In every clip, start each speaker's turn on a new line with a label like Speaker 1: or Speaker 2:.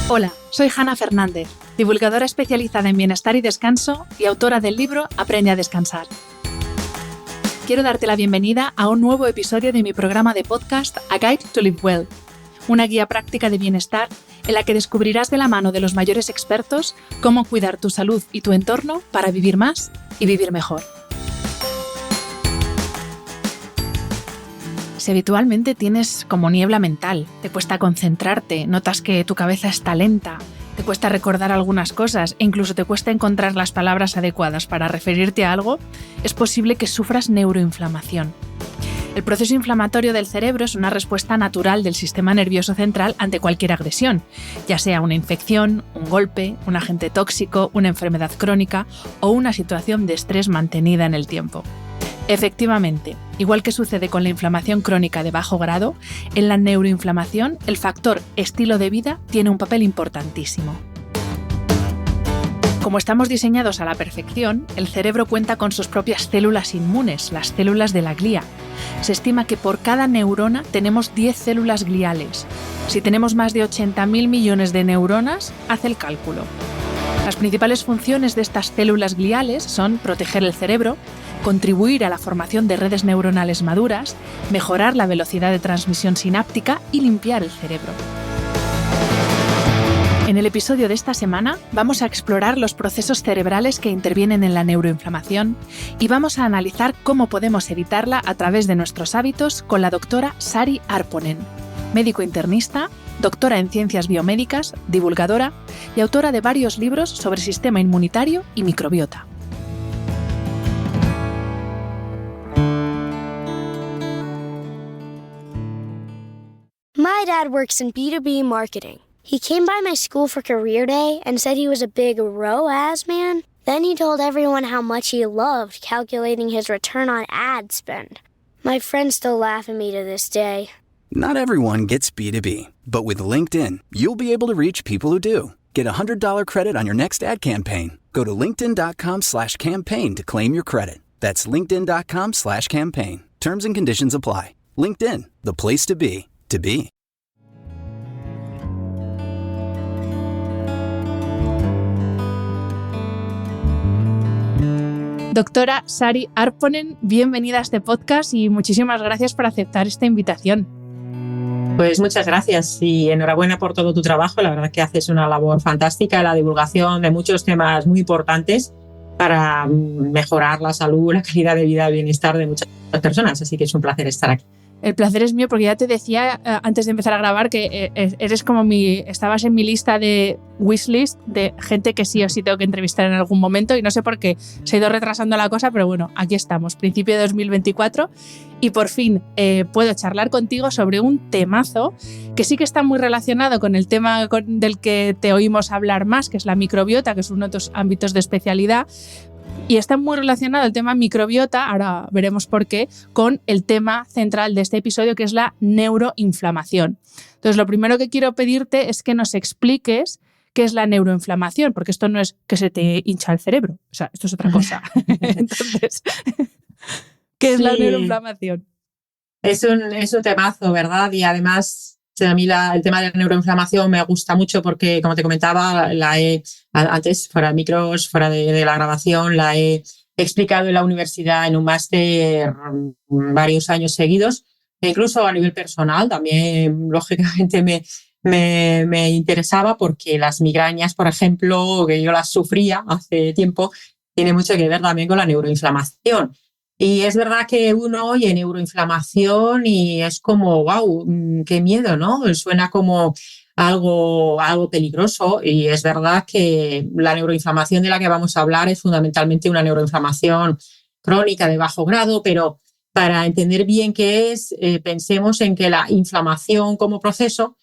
Speaker 1: Hola, soy Hanna Fernández, divulgadora especializada en bienestar y descanso y autora del libro Aprende a descansar. Quiero darte la bienvenida a un nuevo episodio de mi programa de podcast A Guide to Live Well, una guía práctica de bienestar en la que descubrirás de la mano de los mayores expertos cómo cuidar tu salud y tu entorno para vivir más y vivir mejor. Si habitualmente tienes como niebla mental, te cuesta concentrarte, notas que tu cabeza está lenta, te cuesta recordar algunas cosas e incluso te cuesta encontrar las palabras adecuadas para referirte a algo, es posible que sufras neuroinflamación. El proceso inflamatorio del cerebro es una respuesta natural del sistema nervioso central ante cualquier agresión, ya sea una infección, un golpe, un agente tóxico, una enfermedad crónica o una situación de estrés mantenida en el tiempo. Efectivamente, igual que sucede con la inflamación crónica de bajo grado, en la neuroinflamación el factor estilo de vida tiene un papel importantísimo. Como estamos diseñados a la perfección, el cerebro cuenta con sus propias células inmunes, las células de la glía. Se estima que por cada neurona tenemos 10 células gliales. Si tenemos más de 80.000 millones de neuronas, haz el cálculo. Las principales funciones de estas células gliales son proteger el cerebro, contribuir a la formación de redes neuronales maduras, mejorar la velocidad de transmisión sináptica y limpiar el cerebro. En el episodio de esta semana vamos a explorar los procesos cerebrales que intervienen en la neuroinflamación y vamos a analizar cómo podemos evitarla a través de nuestros hábitos con la doctora Sari Arponen, médico internista, doctora en ciencias biomédicas, divulgadora y autora de varios libros sobre sistema inmunitario y microbiota.
Speaker 2: My dad works in B2B marketing. He came by my school for career day and said he was a big ROAS man. Then he told everyone how much he loved calculating his return on ad spend. My friends still laugh at me to this day.
Speaker 3: Not everyone gets B2B, but with LinkedIn, you'll be able to reach people who do. Get a $100 credit on your next ad campaign. Go to linkedin.com/campaign to claim your credit. That's linkedin.com/campaign. Terms and conditions apply. LinkedIn, the place to be, to be.
Speaker 1: Doctora Sari Arponen, bienvenida a este podcast y muchísimas gracias por aceptar esta invitación.
Speaker 4: Pues muchas gracias y enhorabuena por todo tu trabajo. La verdad que haces una labor fantástica en la divulgación de muchos temas muy importantes para mejorar la salud, la calidad de vida y el bienestar de muchas personas. Así que es un placer estar aquí.
Speaker 1: El placer es mío porque ya te decía antes de empezar a grabar que eres como estabas en mi lista de wishlist de gente que sí o sí tengo que entrevistar en algún momento y no sé por qué se ha ido retrasando la cosa, pero bueno, aquí estamos, principio de 2024 y por fin puedo charlar contigo sobre un temazo que sí que está muy relacionado con el tema del que te oímos hablar más, que es la microbiota, que es uno de tus ámbitos de especialidad. Y está muy relacionado el tema microbiota, ahora veremos por qué, con el tema central de este episodio, que es la neuroinflamación. Entonces, lo primero que quiero pedirte es que nos expliques qué es la neuroinflamación, porque esto no es que se te hincha el cerebro, o sea, esto es otra cosa. Entonces, ¿qué es la neuroinflamación?
Speaker 4: Es un temazo, ¿verdad? Y además, a mí el tema de la neuroinflamación me gusta mucho porque, como te comentaba, antes, fuera de micros, fuera de la grabación, la he explicado en la universidad en un máster varios años seguidos, e incluso a nivel personal también, lógicamente, me interesaba porque las migrañas, por ejemplo, que yo las sufría hace tiempo, tiene mucho que ver también con la neuroinflamación. Y es verdad que uno oye neuroinflamación y es como, wow, qué miedo, ¿no? Suena como algo peligroso y es verdad que la neuroinflamación de la que vamos a hablar es fundamentalmente una neuroinflamación crónica de bajo grado, pero para entender bien qué es, pensemos en que la inflamación como proceso,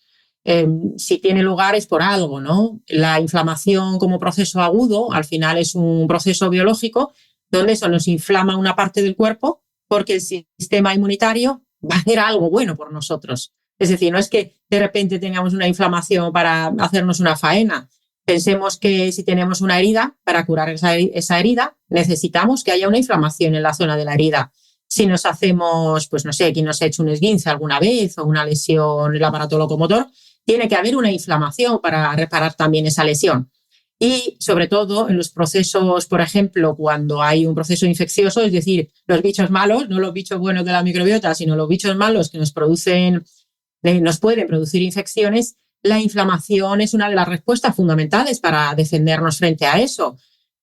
Speaker 4: si tiene lugar es por algo, ¿no? La inflamación como proceso agudo al final es un proceso biológico donde eso nos inflama una parte del cuerpo porque el sistema inmunitario va a hacer algo bueno por nosotros. Es decir, no es que de repente tengamos una inflamación para hacernos una faena. Pensemos que si tenemos una herida, para curar esa herida, necesitamos que haya una inflamación en la zona de la herida. Si nos hacemos, pues no sé, quien nos ha hecho un esguince alguna vez o una lesión en el aparato locomotor, tiene que haber una inflamación para reparar también esa lesión. Y sobre todo en los procesos, por ejemplo, cuando hay un proceso infeccioso, es decir, los bichos malos, no los bichos buenos de la microbiota, sino los bichos malos que nos pueden producir infecciones, la inflamación es una de las respuestas fundamentales para defendernos frente a eso.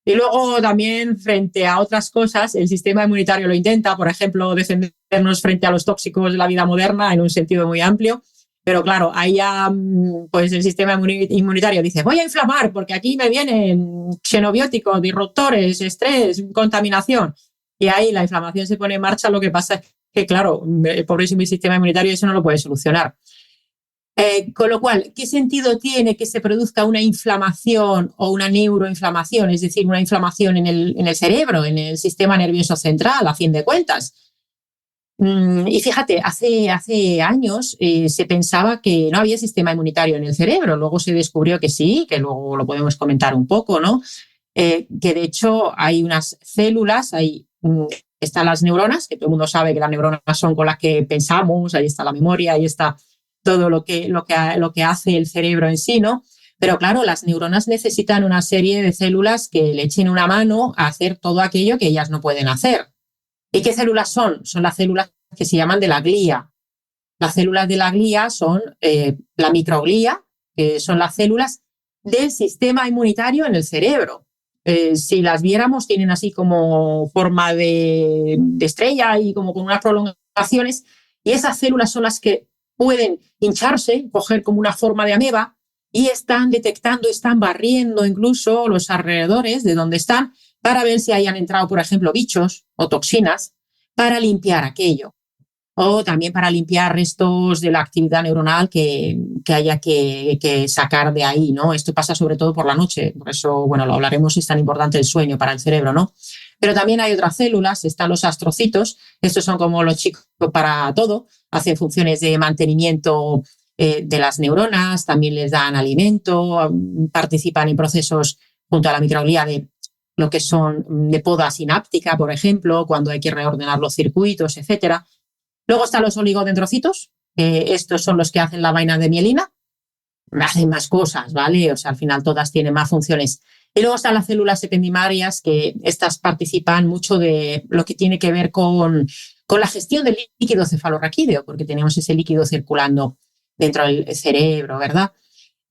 Speaker 4: Y luego también frente a otras cosas, el sistema inmunitario lo intenta, por ejemplo, defendernos frente a los tóxicos de la vida moderna en un sentido muy amplio. Pero claro, ahí ya pues el sistema inmunitario dice, voy a inflamar porque aquí me vienen xenobióticos, disruptores, estrés, contaminación. Y ahí la inflamación se pone en marcha, lo que pasa es que, claro, el pobrísimo sistema inmunitario eso no lo puede solucionar. Con lo cual, ¿qué sentido tiene que se produzca una inflamación o una neuroinflamación? Es decir, una inflamación en el cerebro, en el sistema nervioso central, a fin de cuentas. Y fíjate, hace años se pensaba que no había sistema inmunitario en el cerebro. Luego se descubrió que sí, que luego lo podemos comentar un poco, ¿no? Que de hecho hay unas células, están las neuronas, que todo el mundo sabe que las neuronas son con las que pensamos, ahí está la memoria, ahí está todo lo que hace el cerebro en sí, ¿no? Pero claro, las neuronas necesitan una serie de células que le echen una mano a hacer todo aquello que ellas no pueden hacer. ¿Y qué células son? Son las células que se llaman de la glía. Las células de la glía son la microglía, que son las células del sistema inmunitario en el cerebro. Si las viéramos, tienen así como forma de estrella y como con unas prolongaciones. Y esas células son las que pueden hincharse, coger como una forma de ameba y están detectando, están barriendo incluso los alrededores de donde están para ver si hayan entrado, por ejemplo, bichos o toxinas, para limpiar aquello. O también para limpiar restos de la actividad neuronal que haya que sacar de ahí, ¿no? Esto pasa sobre todo por la noche, por eso, bueno, lo hablaremos, es tan importante el sueño para el cerebro, ¿no? Pero también hay otras células, están los astrocitos, estos son como los chicos para todo, hacen funciones de mantenimiento de las neuronas, también les dan alimento, participan en procesos junto a la microglía de lo que son de poda sináptica, por ejemplo, cuando hay que reordenar los circuitos, etcétera. Luego están los oligodendrocitos, estos son los que hacen la vaina de mielina, hacen más cosas, ¿vale? O sea, al final todas tienen más funciones. Y luego están las células ependimarias, que estas participan mucho de lo que tiene que ver con la gestión del líquido cefalorraquídeo, porque tenemos ese líquido circulando dentro del cerebro, ¿verdad?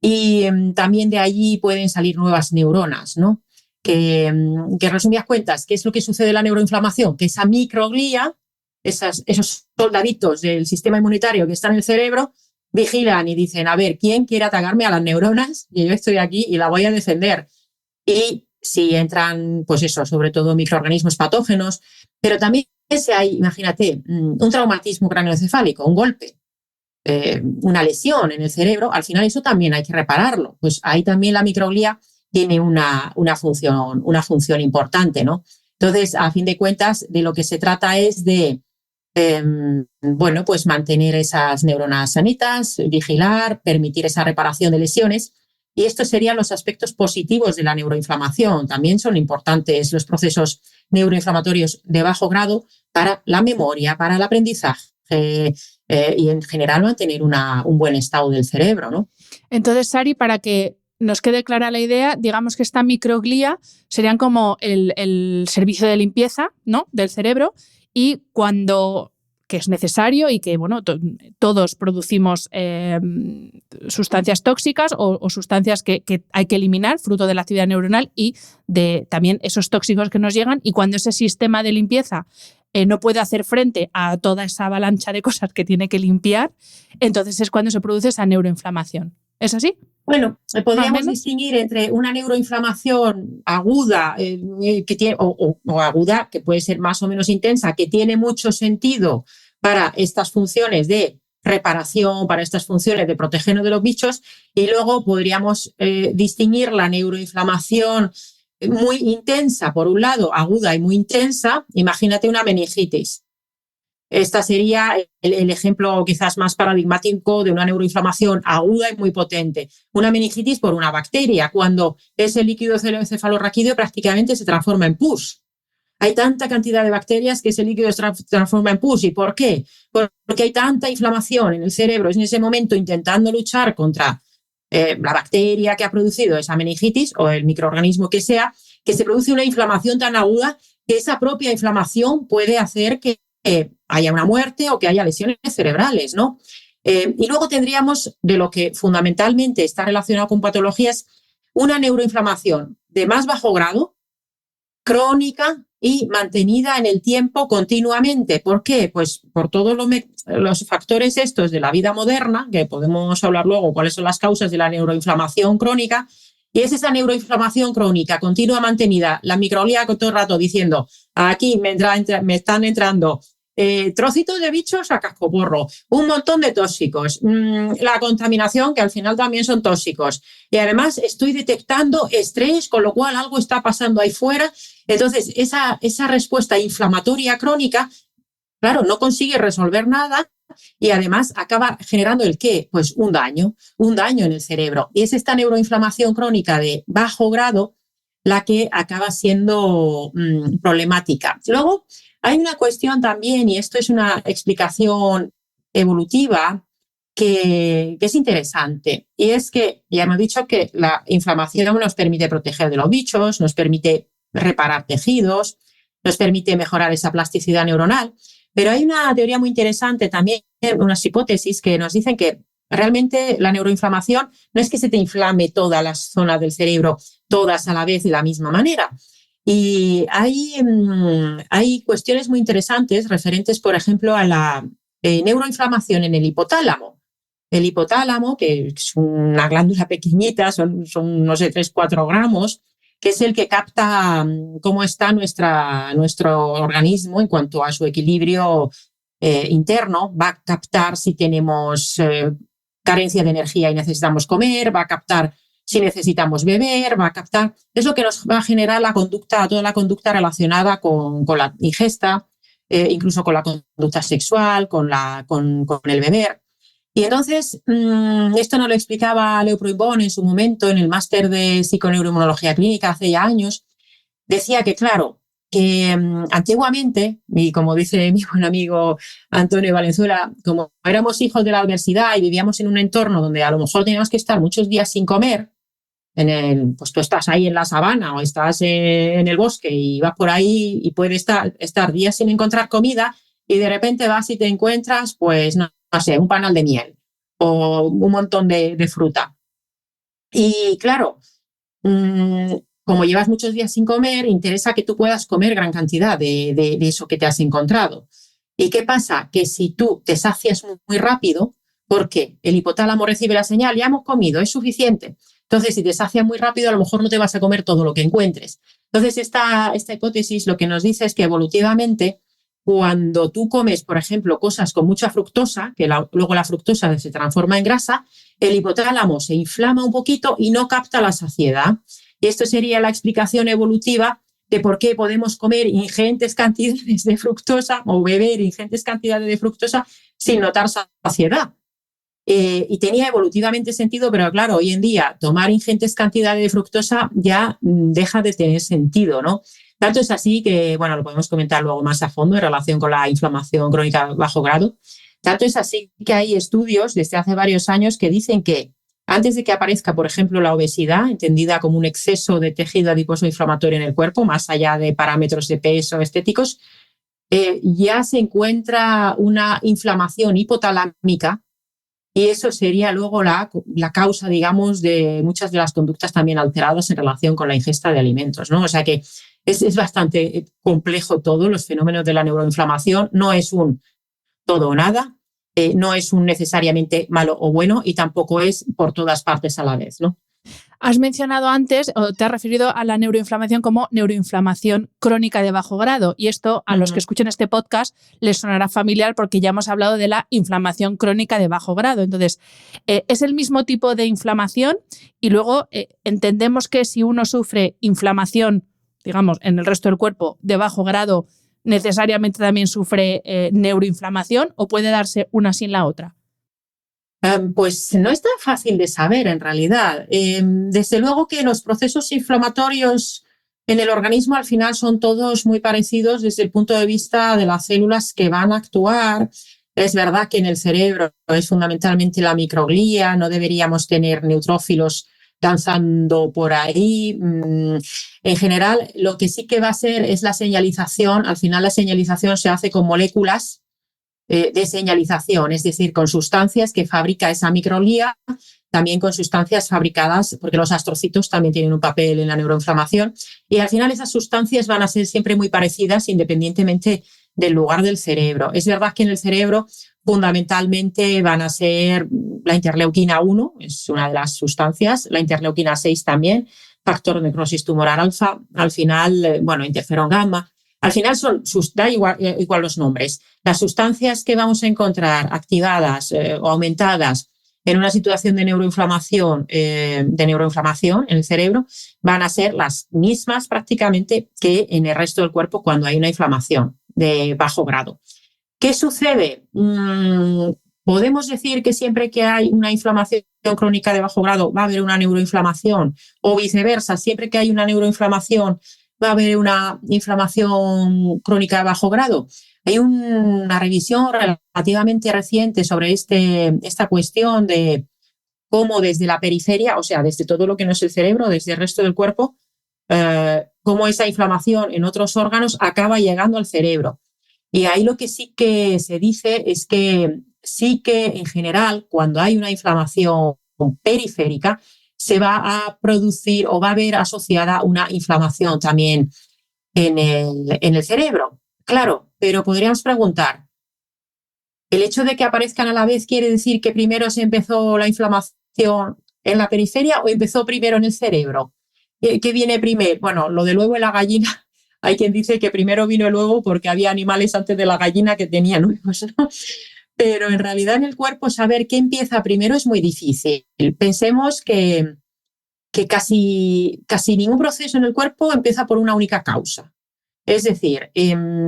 Speaker 4: Y también de allí pueden salir nuevas neuronas, ¿no? Que resumidas cuentas, ¿qué es lo que sucede en la neuroinflamación? Que esa microglía, esos soldaditos del sistema inmunitario que están en el cerebro, vigilan y dicen, a ver, ¿quién quiere atacarme a las neuronas? Y yo estoy aquí y la voy a defender. Y si entran, pues eso, sobre todo microorganismos patógenos, pero también si hay, imagínate, un traumatismo craneoencefálico, un golpe, una lesión en el cerebro, al final eso también hay que repararlo. Pues ahí también la microglía tiene una función importante, ¿no? Entonces, a fin de cuentas, de lo que se trata es de, bueno, pues mantener esas neuronas sanitas, vigilar, permitir esa reparación de lesiones. Y estos serían los aspectos positivos de la neuroinflamación. También son importantes los procesos neuroinflamatorios de bajo grado para la memoria, para el aprendizaje y en general mantener un buen estado del cerebro, ¿no?
Speaker 1: Entonces, Sari, para que nos quede clara la idea, digamos que esta microglía serían como el servicio de limpieza, ¿no?, del cerebro, y cuando que es necesario y que, bueno, todos producimos sustancias tóxicas o sustancias que hay que eliminar fruto de la actividad neuronal y de también esos tóxicos que nos llegan, y cuando ese sistema de limpieza no puede hacer frente a toda esa avalancha de cosas que tiene que limpiar, entonces es cuando se produce esa neuroinflamación. ¿Es así?
Speaker 4: Bueno, podríamos distinguir entre una neuroinflamación aguda que tiene, o aguda, que puede ser más o menos intensa, que tiene mucho sentido para estas funciones de reparación, para estas funciones de protegernos de los bichos, y luego podríamos distinguir la neuroinflamación muy intensa, por un lado, aguda y muy intensa. Imagínate una meningitis. Esta sería el ejemplo quizás más paradigmático de una neuroinflamación aguda y muy potente. Una meningitis por una bacteria, cuando ese líquido cefalorraquídeo prácticamente se transforma en pus. hay tanta cantidad de bacterias que ese líquido se transforma en pus. ¿Y por qué? Porque hay tanta inflamación en el cerebro, es en ese momento intentando luchar contra la bacteria que ha producido esa meningitis o el microorganismo que sea, que se produce una inflamación tan aguda que esa propia inflamación puede hacer que haya una muerte o que haya lesiones cerebrales, ¿no? Y luego tendríamos, de lo que fundamentalmente está relacionado con patologías, una neuroinflamación de más bajo grado, crónica y mantenida en el tiempo continuamente. ¿Por qué? Pues por todos los factores estos de la vida moderna, que podemos hablar luego cuáles son las causas de la neuroinflamación crónica, y es esa neuroinflamación crónica continua mantenida, la microglía todo el rato diciendo, aquí me están entrando trocitos de bichos a cascoporro, un montón de tóxicos, la contaminación, que al final también son tóxicos, y además estoy detectando estrés, con lo cual algo está pasando ahí fuera. Entonces esa respuesta inflamatoria crónica, claro, no consigue resolver nada y además acaba generando ¿el qué? Pues un daño en el cerebro, y es esta neuroinflamación crónica de bajo grado la que acaba siendo problemática. Luego hay una cuestión también, y esto es una explicación evolutiva que es interesante, y es que ya hemos dicho que la inflamación nos permite proteger de los bichos, nos permite reparar tejidos, nos permite mejorar esa plasticidad neuronal, pero hay una teoría muy interesante también, unas hipótesis que nos dicen que realmente la neuroinflamación no es que se te inflame todas las zonas del cerebro, todas a la vez de la misma manera. Y hay cuestiones muy interesantes referentes, por ejemplo, a la neuroinflamación en el hipotálamo. El hipotálamo, que es una glándula pequeñita, son no sé, 3-4 gramos, que es el que capta cómo está nuestro organismo en cuanto a su equilibrio interno. Va a captar si tenemos carencia de energía y necesitamos comer, va a captar si necesitamos beber, va a captar. Es lo que nos va a generar toda la conducta relacionada con la ingesta, incluso con la conducta sexual, con el beber. Y entonces, esto nos lo explicaba Leo Pruibón en su momento en el máster de psiconeuroinmunología clínica hace ya años. Decía que, claro, que antiguamente, y como dice mi buen amigo Antonio Valenzuela, como éramos hijos de la adversidad y vivíamos en un entorno donde a lo mejor teníamos que estar muchos días sin comer, pues tú estás ahí en la sabana o estás en el bosque y vas por ahí y puedes estar días sin encontrar comida, y de repente vas y te encuentras, pues, no sé, un panal de miel o un montón de fruta. Y claro, como llevas muchos días sin comer, interesa que tú puedas comer gran cantidad de eso que te has encontrado. ¿Y qué pasa? Que si tú te sacias muy rápido, porque el hipotálamo recibe la señal, ya hemos comido, es suficiente. Entonces, si te sacias muy rápido, a lo mejor no te vas a comer todo lo que encuentres. Entonces, esta hipótesis lo que nos dice es que evolutivamente, cuando tú comes, por ejemplo, cosas con mucha fructosa, que luego la fructosa se transforma en grasa, el hipotálamo se inflama un poquito y no capta la saciedad. Y esto sería la explicación evolutiva de por qué podemos comer ingentes cantidades de fructosa o beber ingentes cantidades de fructosa sin notar saciedad. Y tenía evolutivamente sentido, pero claro, hoy en día tomar ingentes cantidades de fructosa ya deja de tener sentido, ¿no? Tanto es así que, bueno, lo podemos comentar luego más a fondo en relación con la inflamación crónica de bajo grado. Tanto es así que hay estudios desde hace varios años que dicen que antes de que aparezca, por ejemplo, la obesidad, entendida como un exceso de tejido adiposo inflamatorio en el cuerpo, más allá de parámetros de peso estéticos, ya se encuentra una inflamación hipotalámica, y eso sería luego la causa, digamos, de muchas de las conductas también alteradas en relación con la ingesta de alimentos, ¿no? O sea que es bastante complejo todo, los fenómenos de la neuroinflamación. No es un todo o nada, no es un necesariamente malo o bueno, y tampoco es por todas partes a la vez, ¿no?
Speaker 1: Has mencionado antes, o te has referido a la neuroinflamación como neuroinflamación crónica de bajo grado, y esto a los que escuchen este podcast les sonará familiar porque ya hemos hablado de la inflamación crónica de bajo grado. Entonces, es el mismo tipo de inflamación, y luego entendemos que si uno sufre inflamación, digamos, en el resto del cuerpo de bajo grado, necesariamente también sufre neuroinflamación, o puede darse una sin la otra.
Speaker 4: Pues no es tan fácil de saber en realidad. Desde luego que los procesos inflamatorios en el organismo al final son todos muy parecidos desde el punto de vista de las células que van a actuar. Es verdad que en el cerebro es fundamentalmente la microglía, no deberíamos tener neutrófilos danzando por ahí. En general, lo que sí que va a ser es la señalización. Al final la señalización se hace con moléculas de señalización, es decir, con sustancias que fabrica esa microglía, también con sustancias fabricadas, porque los astrocitos también tienen un papel en la neuroinflamación, y al final esas sustancias van a ser siempre muy parecidas independientemente del lugar del cerebro. Es verdad que en el cerebro fundamentalmente van a ser la interleuquina 1, es una de las sustancias, la interleuquina 6 también, factor de necrosis tumoral alfa, al final, interferón gamma. Al final da igual los nombres. Las sustancias que vamos a encontrar activadas o aumentadas en una situación de neuroinflamación en el cerebro van a ser las mismas prácticamente que en el resto del cuerpo cuando hay una inflamación de bajo grado. ¿Qué sucede? ¿Podemos decir que siempre que hay una inflamación crónica de bajo grado va a haber una neuroinflamación? O viceversa, siempre que hay una neuroinflamación va a haber una inflamación crónica de bajo grado. Hay una revisión relativamente reciente sobre esta cuestión de cómo desde la periferia, o sea, desde todo lo que no es el cerebro, desde el resto del cuerpo, cómo esa inflamación en otros órganos acaba llegando al cerebro. Y ahí lo que sí que se dice es que sí que en general cuando hay una inflamación periférica se va a producir o va a haber asociada una inflamación también en el cerebro. Claro, pero podríamos preguntar, ¿el hecho de que aparezcan a la vez quiere decir que primero se empezó la inflamación en la periferia o empezó primero en el cerebro? ¿Qué viene primero? Bueno, lo del huevo y la gallina, hay quien dice que primero vino el huevo porque había animales antes de la gallina que tenían huevos, ¿no? Pero en realidad en el cuerpo saber qué empieza primero es muy difícil. Pensemos que casi ningún proceso en el cuerpo empieza por una única causa. Es decir,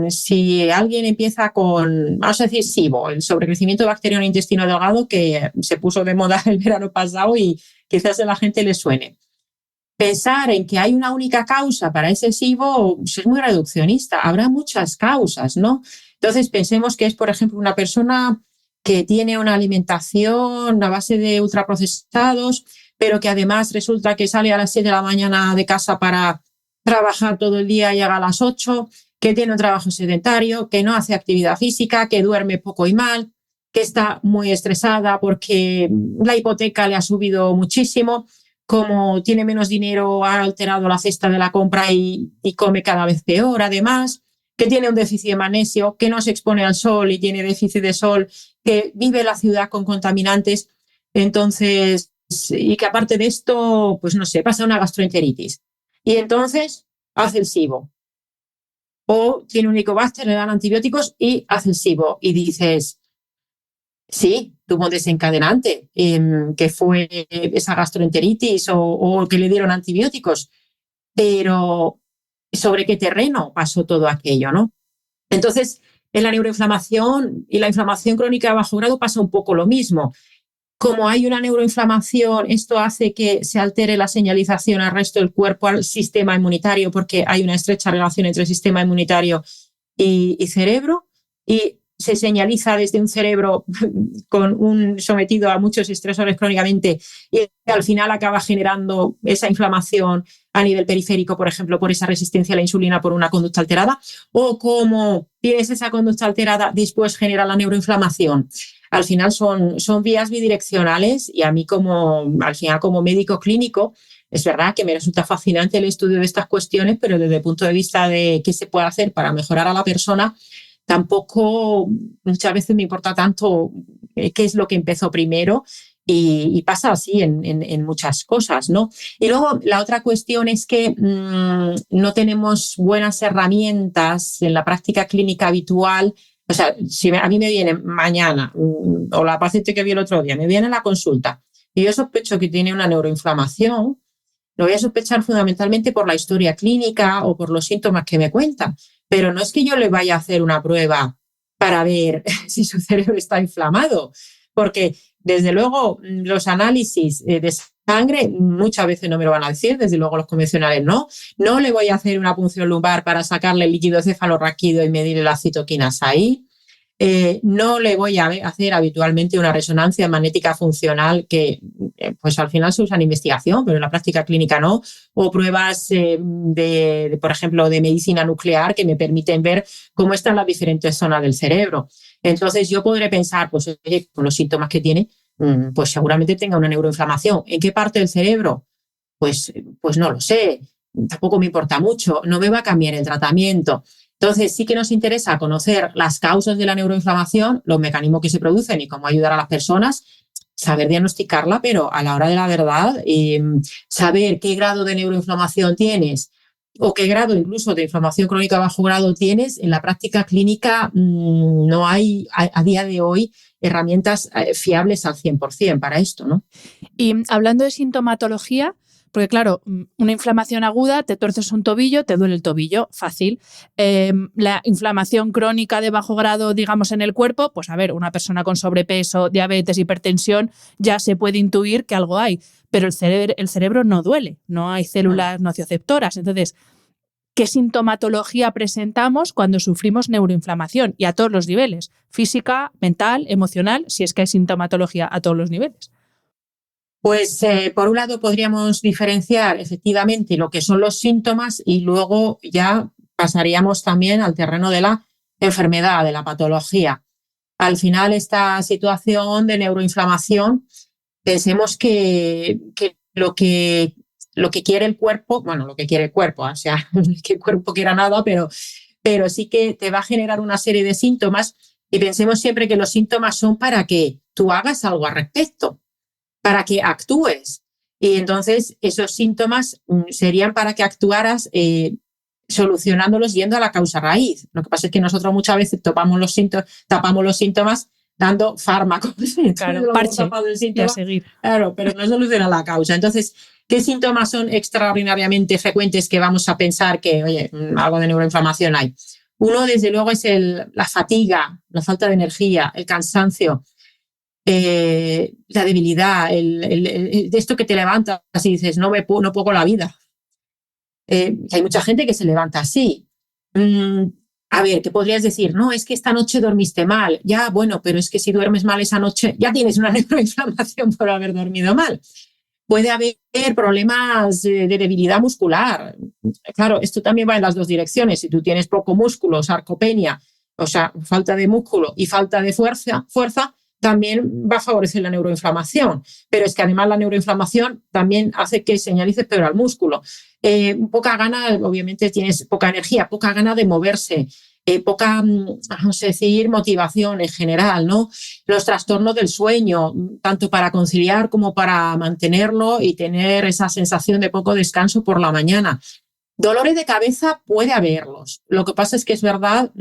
Speaker 4: si alguien empieza con, vamos a decir, SIBO, el sobrecrecimiento bacteriano en el intestino delgado, que se puso de moda el verano pasado y quizás a la gente le suene. Pensar en que hay una única causa para ese SIBO es muy reduccionista. Habrá muchas causas, ¿no? Entonces pensemos que es, por ejemplo, una persona que tiene una alimentación a base de ultraprocesados, pero que además resulta que sale a las 7 de la mañana de casa para trabajar todo el día y llega a las 8, que tiene un trabajo sedentario, que no hace actividad física, que duerme poco y mal, que está muy estresada porque la hipoteca le ha subido muchísimo, como tiene menos dinero ha alterado la cesta de la compra y come cada vez peor además, que tiene un déficit de magnesio, que no se expone al sol y tiene déficit de sol, que vive en la ciudad con contaminantes, entonces, y que aparte de esto, pues no sé, pasa una gastroenteritis. Y entonces hace el SIBO. O tiene un Helicobacter, le dan antibióticos y hace el SIBO. Y dices, sí, tuvo un desencadenante, que fue esa gastroenteritis o que le dieron antibióticos. Pero ¿sobre qué terreno pasó todo aquello, no? Entonces, en la neuroinflamación y la inflamación crónica de bajo grado pasa un poco lo mismo. Como hay una neuroinflamación, esto hace que se altere la señalización al resto del cuerpo, al sistema inmunitario, porque hay una estrecha relación entre el sistema inmunitario y cerebro, y se señaliza desde un cerebro sometido a muchos estresores crónicamente y al final acaba generando esa inflamación a nivel periférico, por ejemplo, por esa resistencia a la insulina por una conducta alterada, o como tienes esa conducta alterada, después genera la neuroinflamación. Al final son vías bidireccionales y a mí al final como médico clínico es verdad que me resulta fascinante el estudio de estas cuestiones, pero desde el punto de vista de qué se puede hacer para mejorar a la persona, tampoco muchas veces me importa tanto qué es lo que empezó primero y pasa así en muchas cosas, ¿no? Y luego la otra cuestión es que no tenemos buenas herramientas en la práctica clínica habitual. O sea, si a mí me viene mañana o la paciente que vi el otro día, me viene a la consulta y yo sospecho que tiene una neuroinflamación, lo voy a sospechar fundamentalmente por la historia clínica o por los síntomas que me cuenta. Pero no es que yo le vaya a hacer una prueba para ver si su cerebro está inflamado, porque desde luego los análisis de sangre, muchas veces no me lo van a decir, desde luego los convencionales no. No le voy a hacer una punción lumbar para sacarle el líquido cefalorraquídeo y medir las citoquinas ahí. No le voy a hacer habitualmente una resonancia magnética funcional que pues al final se usa en investigación, pero en la práctica clínica no, o pruebas por ejemplo, de medicina nuclear que me permiten ver cómo están las diferentes zonas del cerebro. Entonces yo podré pensar, pues oye, con los síntomas que tiene, pues seguramente tenga una neuroinflamación. ¿En qué parte del cerebro? Pues no lo sé, tampoco me importa mucho, no me va a cambiar el tratamiento. Entonces sí que nos interesa conocer las causas de la neuroinflamación, los mecanismos que se producen y cómo ayudar a las personas, saber diagnosticarla, pero a la hora de la verdad, saber qué grado de neuroinflamación tienes o qué grado incluso de inflamación crónica bajo grado tienes, en la práctica clínica no hay a día de hoy herramientas fiables al 100% para esto, ¿no?
Speaker 1: Y hablando de sintomatología, porque claro, una inflamación aguda, te tuerces un tobillo, te duele el tobillo, fácil. La inflamación crónica de bajo grado, digamos, en el cuerpo, pues a ver, una persona con sobrepeso, diabetes, hipertensión, ya se puede intuir que algo hay, pero el cerebro no duele, no hay células nocioceptoras. Entonces, ¿qué sintomatología presentamos cuando sufrimos neuroinflamación? Y a todos los niveles, física, mental, emocional, si es que hay sintomatología a todos los niveles.
Speaker 4: Pues por un lado podríamos diferenciar efectivamente lo que son los síntomas y luego ya pasaríamos también al terreno de la enfermedad, de la patología. Al final esta situación de neuroinflamación, pensemos que lo que quiere el cuerpo, bueno, lo que quiere el cuerpo, o sea, que el cuerpo quiera nada, pero sí que te va a generar una serie de síntomas y pensemos siempre que los síntomas son para que tú hagas algo al respecto, para que actúes. Y entonces esos síntomas serían para que actuaras solucionándolos yendo a la causa raíz. Lo que pasa es que nosotros muchas veces tapamos los síntomas dando fármacos.
Speaker 1: Claro, parche y a seguir.
Speaker 4: Claro, pero no soluciona la causa. Entonces, ¿qué síntomas son extraordinariamente frecuentes que vamos a pensar que, oye, algo de neuroinflamación hay? Uno, desde luego, es la fatiga, la falta de energía, el cansancio, la debilidad, de esto que te levantas y dices, no puedo con la vida. Hay mucha gente que se levanta así. A ver, ¿qué podrías decir? No, es que esta noche dormiste mal. Ya, bueno, pero es que si duermes mal esa noche, ya tienes una neuroinflamación por haber dormido mal. Puede haber problemas de debilidad muscular. Claro, esto también va en las dos direcciones. Si tú tienes poco músculo, sarcopenia, o sea, falta de músculo y falta de fuerza, también va a favorecer la neuroinflamación. Pero es que además la neuroinflamación también hace que señalices peor al músculo. Poca gana, obviamente tienes poca energía, poca gana de moverse, poca, vamos a decir, motivación en general, ¿no? Los trastornos del sueño, tanto para conciliar como para mantenerlo y tener esa sensación de poco descanso por la mañana. Dolores de cabeza puede haberlos. Lo que pasa es que es verdad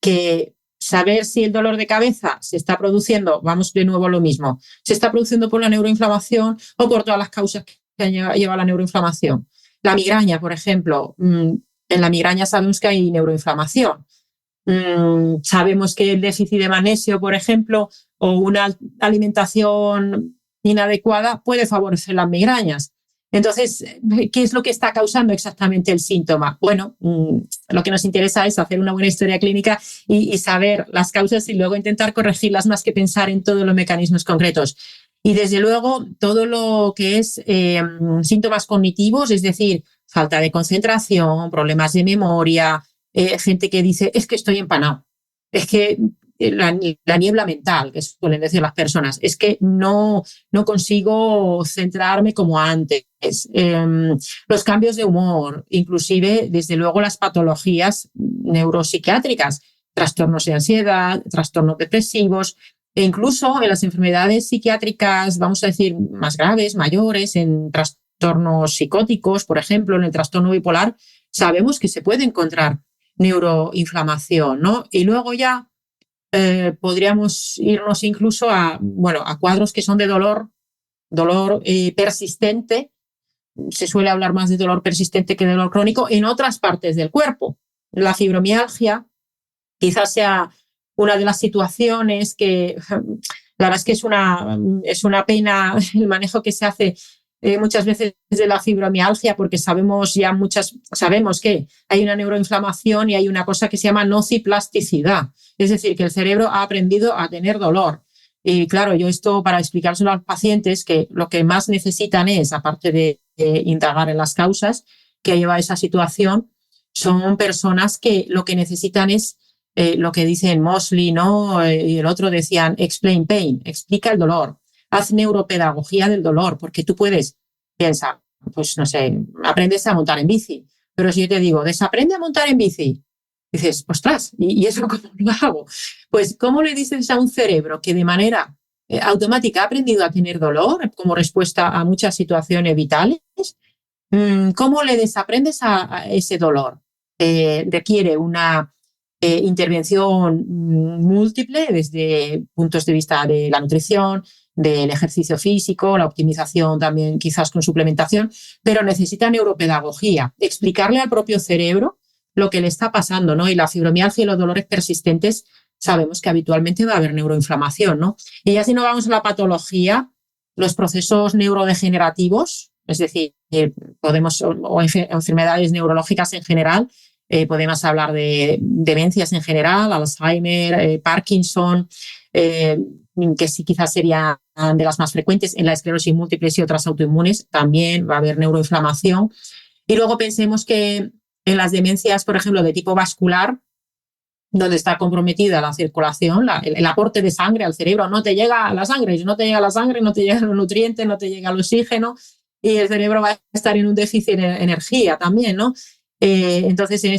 Speaker 4: que saber si el dolor de cabeza se está produciendo, vamos de nuevo a lo mismo, se está produciendo por la neuroinflamación o por todas las causas que lleva la neuroinflamación. La migraña, por ejemplo, en la migraña sabemos que hay neuroinflamación. Sabemos que el déficit de magnesio, por ejemplo, o una alimentación inadecuada puede favorecer las migrañas. Entonces, ¿qué es lo que está causando exactamente el síntoma? Bueno, lo que nos interesa es hacer una buena historia clínica y saber las causas y luego intentar corregirlas más que pensar en todos los mecanismos concretos. Y desde luego, todo lo que es síntomas cognitivos, es decir, falta de concentración, problemas de memoria, gente que dice, es que estoy empanado, es que la niebla mental, que suelen decir las personas, es que no consigo centrarme como antes. Los cambios de humor, inclusive, desde luego, las patologías neuropsiquiátricas, trastornos de ansiedad, trastornos depresivos, e incluso en las enfermedades psiquiátricas, vamos a decir, más graves, mayores, en trastornos psicóticos, por ejemplo, en el trastorno bipolar, sabemos que se puede encontrar neuroinflamación, ¿no? Y luego ya podríamos irnos incluso a cuadros que son de dolor persistente. Se suele hablar más de dolor persistente que de dolor crónico en otras partes del cuerpo. La fibromialgia quizás sea una de las situaciones que la verdad es que es una pena el manejo que se hace muchas veces de la fibromialgia porque sabemos que hay una neuroinflamación y hay una cosa que se llama nociplasticidad, es decir, que el cerebro ha aprendido a tener dolor. Y claro, yo esto para explicárselo a los pacientes que lo que más necesitan es, aparte de indagar en las causas que lleva a esa situación, son personas que lo que necesitan es lo que dicen Mosley, ¿no? Y el otro decían explain pain, explica el dolor, haz neuropedagogía del dolor, porque tú puedes pensar, pues no sé, aprendes a montar en bici, pero si yo te digo, desaprende a montar en bici, dices, ostras, ¿y eso cómo lo hago? Pues, ¿cómo le dices a un cerebro que de manera automática ha aprendido a tener dolor como respuesta a muchas situaciones vitales? ¿Cómo le desaprendes a ese dolor? Requiere una intervención múltiple desde puntos de vista de la nutrición, del ejercicio físico, la optimización también quizás con suplementación, pero necesita neuropedagogía, explicarle al propio cerebro lo que le está pasando, ¿no? Y la fibromialgia y los dolores persistentes sabemos que habitualmente va a haber neuroinflamación, ¿no? Y ya si no vamos a la patología, los procesos neurodegenerativos, es decir, o enfermedades neurológicas en general, podemos hablar de demencias en general, Alzheimer, Parkinson, que sí quizás serían de las más frecuentes. En la esclerosis múltiple y otras autoinmunes también va a haber neuroinflamación. Y luego pensemos que en las demencias, por ejemplo, de tipo vascular, donde está comprometida la circulación, el aporte de sangre al cerebro, no te llega a la sangre, y si no te llega la sangre, no te llegan los nutrientes, no te llega el oxígeno, y el cerebro va a estar en un déficit de energía también, ¿no? Entonces, en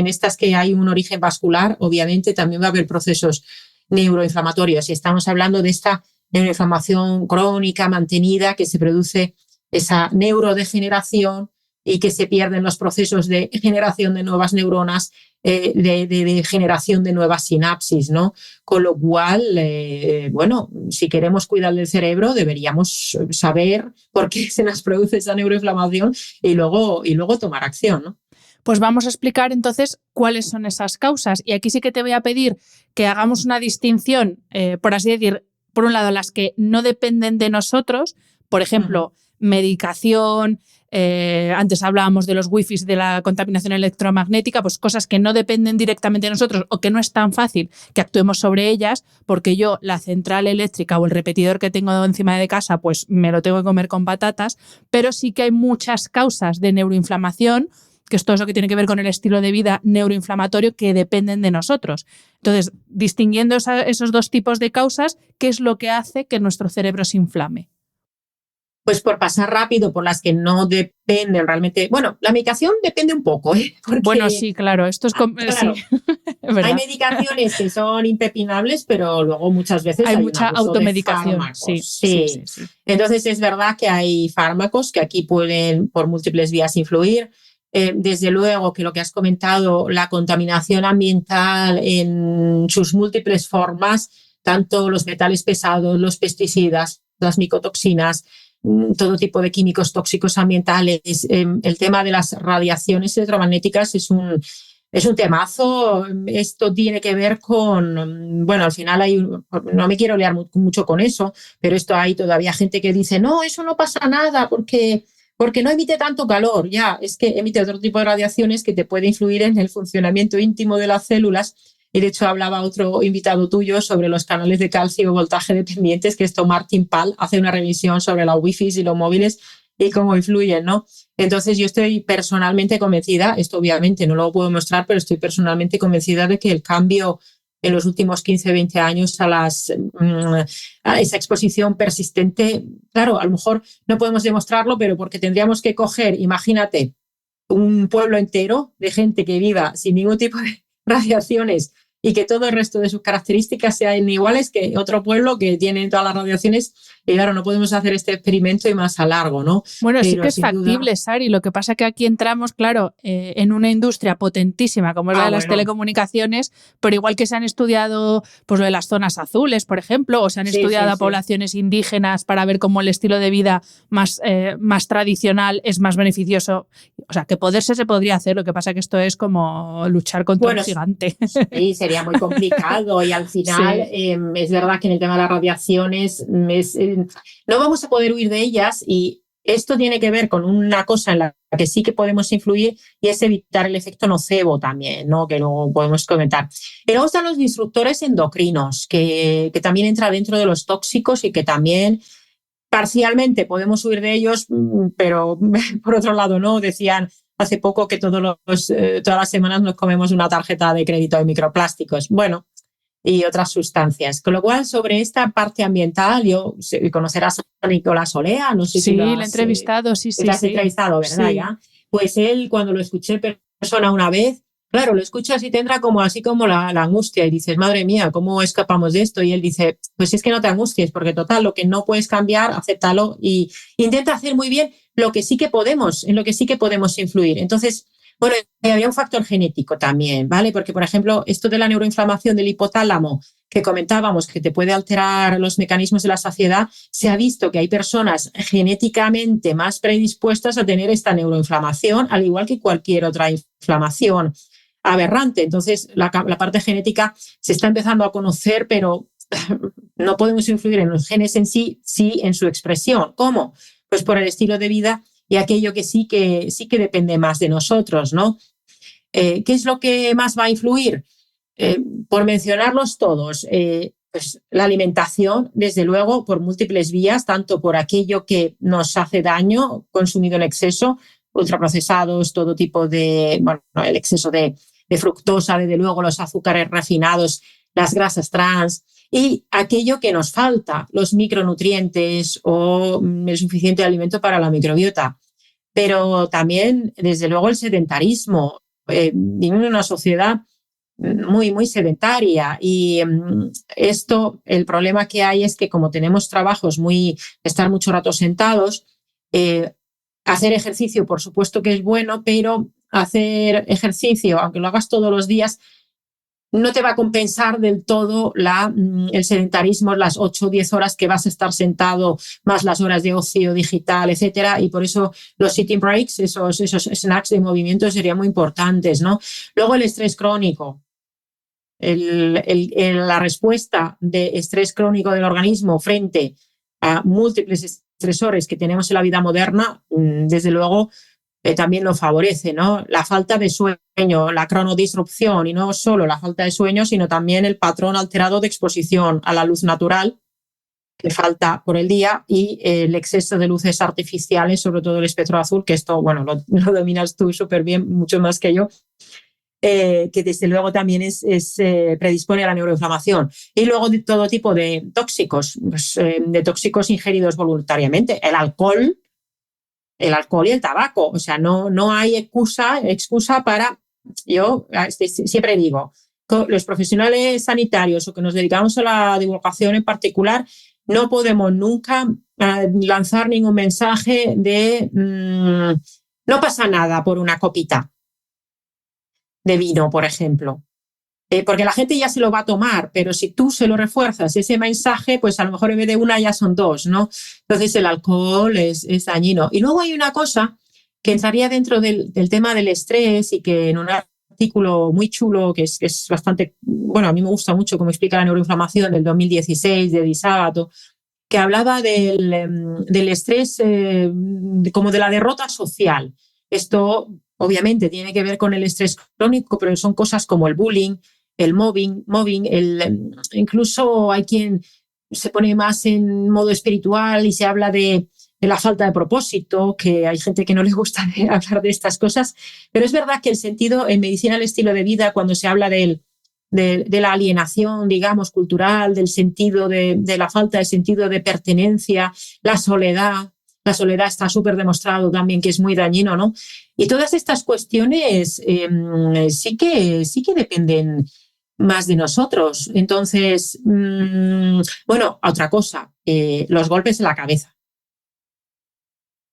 Speaker 4: estas que hay un origen vascular, obviamente también va a haber procesos neuroinflamatorios. Y estamos hablando de esta neuroinflamación crónica mantenida que se produce esa neurodegeneración y que se pierden los procesos de generación de nuevas neuronas, de generación de nuevas sinapsis, ¿no? Con lo cual, bueno, si queremos cuidar del cerebro, deberíamos saber por qué se nos produce esa neuroinflamación y luego tomar acción, ¿no?
Speaker 1: Pues vamos a explicar entonces cuáles son esas causas. Y aquí sí que te voy a pedir que hagamos una distinción, por así decir, por un lado, las que no dependen de nosotros, por ejemplo, medicación, antes hablábamos de los wifis, de la contaminación electromagnética, pues cosas que no dependen directamente de nosotros o que no es tan fácil que actuemos sobre ellas, porque yo la central eléctrica o el repetidor que tengo encima de casa, pues me lo tengo que comer con patatas, pero sí que hay muchas causas de neuroinflamación, que es todo eso que tiene que ver con el estilo de vida neuroinflamatorio que dependen de nosotros. Entonces, distinguiendo esos dos tipos de causas, ¿qué es lo que hace que nuestro cerebro se inflame?
Speaker 4: Pues por pasar rápido por las que no dependen realmente. Bueno, la medicación depende un poco, ¿eh?
Speaker 1: Porque, bueno, sí, claro, esto es
Speaker 4: claro,
Speaker 1: sí,
Speaker 4: hay medicaciones que son impepinables, pero luego muchas veces hay
Speaker 1: mucha automedicación. Sí.
Speaker 4: Entonces es verdad que hay fármacos que aquí pueden por múltiples vías influir. Desde luego que lo que has comentado, la contaminación ambiental en sus múltiples formas, tanto los metales pesados, los pesticidas, las micotoxinas, todo tipo de químicos tóxicos ambientales. El tema de las radiaciones electromagnéticas es un temazo. Esto tiene que ver con, bueno, al final no me quiero liar mucho con eso, pero hay todavía gente que dice, no, eso no pasa nada porque no emite tanto calor. Ya, es que emite otro tipo de radiaciones que te puede influir en el funcionamiento íntimo de las células. Y de hecho hablaba otro invitado tuyo sobre los canales de calcio voltaje dependientes, que Martin Pal hace una revisión sobre las Wi-Fi y los móviles y cómo influyen, ¿no? Entonces yo estoy personalmente convencida, esto obviamente no lo puedo mostrar, pero estoy personalmente convencida de que el cambio en los últimos 15, 20 años a esa exposición persistente, claro, a lo mejor no podemos demostrarlo, pero porque tendríamos que coger, imagínate, un pueblo entero de gente que viva sin ningún tipo de radiaciones y que todo el resto de sus características sean iguales que otro pueblo que tiene todas las radiaciones. Y claro, no podemos hacer este experimento y más a largo, ¿no?
Speaker 1: Bueno, pero sí que es factible, Sari. Lo que pasa es que aquí entramos, claro, en una industria potentísima como es la de las telecomunicaciones, pero igual que se han estudiado pues lo de las zonas azules, por ejemplo, o se han estudiado a poblaciones indígenas para ver cómo el estilo de vida más tradicional es más beneficioso. O sea, que poderse se podría hacer, lo que pasa es que esto es como luchar contra un gigante.
Speaker 4: Sí, sería muy complicado y al final es verdad que en el tema de las radiaciones no vamos a poder huir de ellas y esto tiene que ver con una cosa en la que sí que podemos influir y es evitar el efecto nocebo también, ¿no? Que luego podemos comentar. Y luego están los disruptores endocrinos, que también entran dentro de los tóxicos y que también parcialmente podemos huir de ellos, pero por otro lado no. Decían hace poco que todas las semanas nos comemos una tarjeta de crédito de microplásticos. Bueno, y otras sustancias. Con lo cual, sobre esta parte ambiental, conocerás a Nicolás Olea, no sé si
Speaker 1: lo he entrevistado, sí.
Speaker 4: Lo has entrevistado, ¿verdad?
Speaker 1: Sí.
Speaker 4: Ya. Pues él, cuando lo escuché en persona una vez, claro, lo escuchas y te entra así como la angustia y dices, madre mía, ¿cómo escapamos de esto? Y él dice, pues es que no te angusties, porque total, lo que no puedes cambiar, acéptalo y intenta hacer muy bien lo que sí que podemos, en lo que sí que podemos influir. Entonces, bueno, había un factor genético también, ¿vale? Porque, por ejemplo, esto de la neuroinflamación del hipotálamo que comentábamos, que te puede alterar los mecanismos de la saciedad, se ha visto que hay personas genéticamente más predispuestas a tener esta neuroinflamación, al igual que cualquier otra inflamación aberrante. Entonces, la parte genética se está empezando a conocer, pero no podemos influir en los genes en sí en su expresión. ¿Cómo? Pues por el estilo de vida y aquello que sí que depende más de nosotros, ¿no? ¿Qué es lo que más va a influir? Por mencionarlos todos, pues la alimentación, desde luego, por múltiples vías, tanto por aquello que nos hace daño, consumido en exceso, ultraprocesados, todo tipo de, bueno, el exceso de fructosa, desde luego, los azúcares refinados, las grasas trans, y aquello que nos falta, los micronutrientes o el suficiente alimento para la microbiota. Pero también, desde luego, el sedentarismo. Vivimos en una sociedad muy, muy sedentaria y esto, el problema que hay es que como tenemos trabajos estar mucho rato sentados, hacer ejercicio, por supuesto que es bueno, pero hacer ejercicio, aunque lo hagas todos los días, no te va a compensar del todo el sedentarismo, las 8 o 10 horas que vas a estar sentado, más las horas de ocio digital, etcétera. Y por eso los sitting breaks, esos snacks de movimiento serían muy importantes, ¿no? Luego el estrés crónico. La respuesta de estrés crónico del organismo frente a múltiples estresores que tenemos en la vida moderna, desde luego, también lo favorece, ¿no? La falta de sueño, la cronodisrupción, y no solo la falta de sueño, sino también el patrón alterado de exposición a la luz natural que falta por el día y el exceso de luces artificiales, sobre todo el espectro azul, que esto, bueno, lo dominas tú súper bien, mucho más que yo, que desde luego también predispone a la neuroinflamación. Y luego de todo tipo de tóxicos, pues, de tóxicos ingeridos voluntariamente, el alcohol y el tabaco. O sea, no hay excusa para, yo siempre digo, los profesionales sanitarios o que nos dedicamos a la divulgación en particular, no podemos nunca lanzar ningún mensaje de no pasa nada por una copita de vino, por ejemplo. Porque la gente ya se lo va a tomar, pero si tú se lo refuerzas ese mensaje, pues a lo mejor en vez de una ya son dos, ¿no? Entonces el alcohol es dañino. Y luego hay una cosa que entraría dentro del tema del estrés y que en un artículo muy chulo, que es bastante, bueno, a mí me gusta mucho cómo explica la neuroinflamación del 2016 de Di Sabato, que hablaba del estrés como de la derrota social. Esto obviamente tiene que ver con el estrés crónico, pero son cosas como el bullying, el mobbing, incluso hay quien se pone más en modo espiritual y se habla de la falta de propósito, que hay gente que no le gusta hablar de estas cosas, pero es verdad que el sentido en medicina del estilo de vida, cuando se habla de la alienación, digamos, cultural, del sentido de la falta de sentido de pertenencia, la soledad está súper demostrado también que es muy dañino, ¿no? Y todas estas cuestiones sí que dependen más de nosotros. Entonces, bueno, otra cosa, los golpes en la cabeza.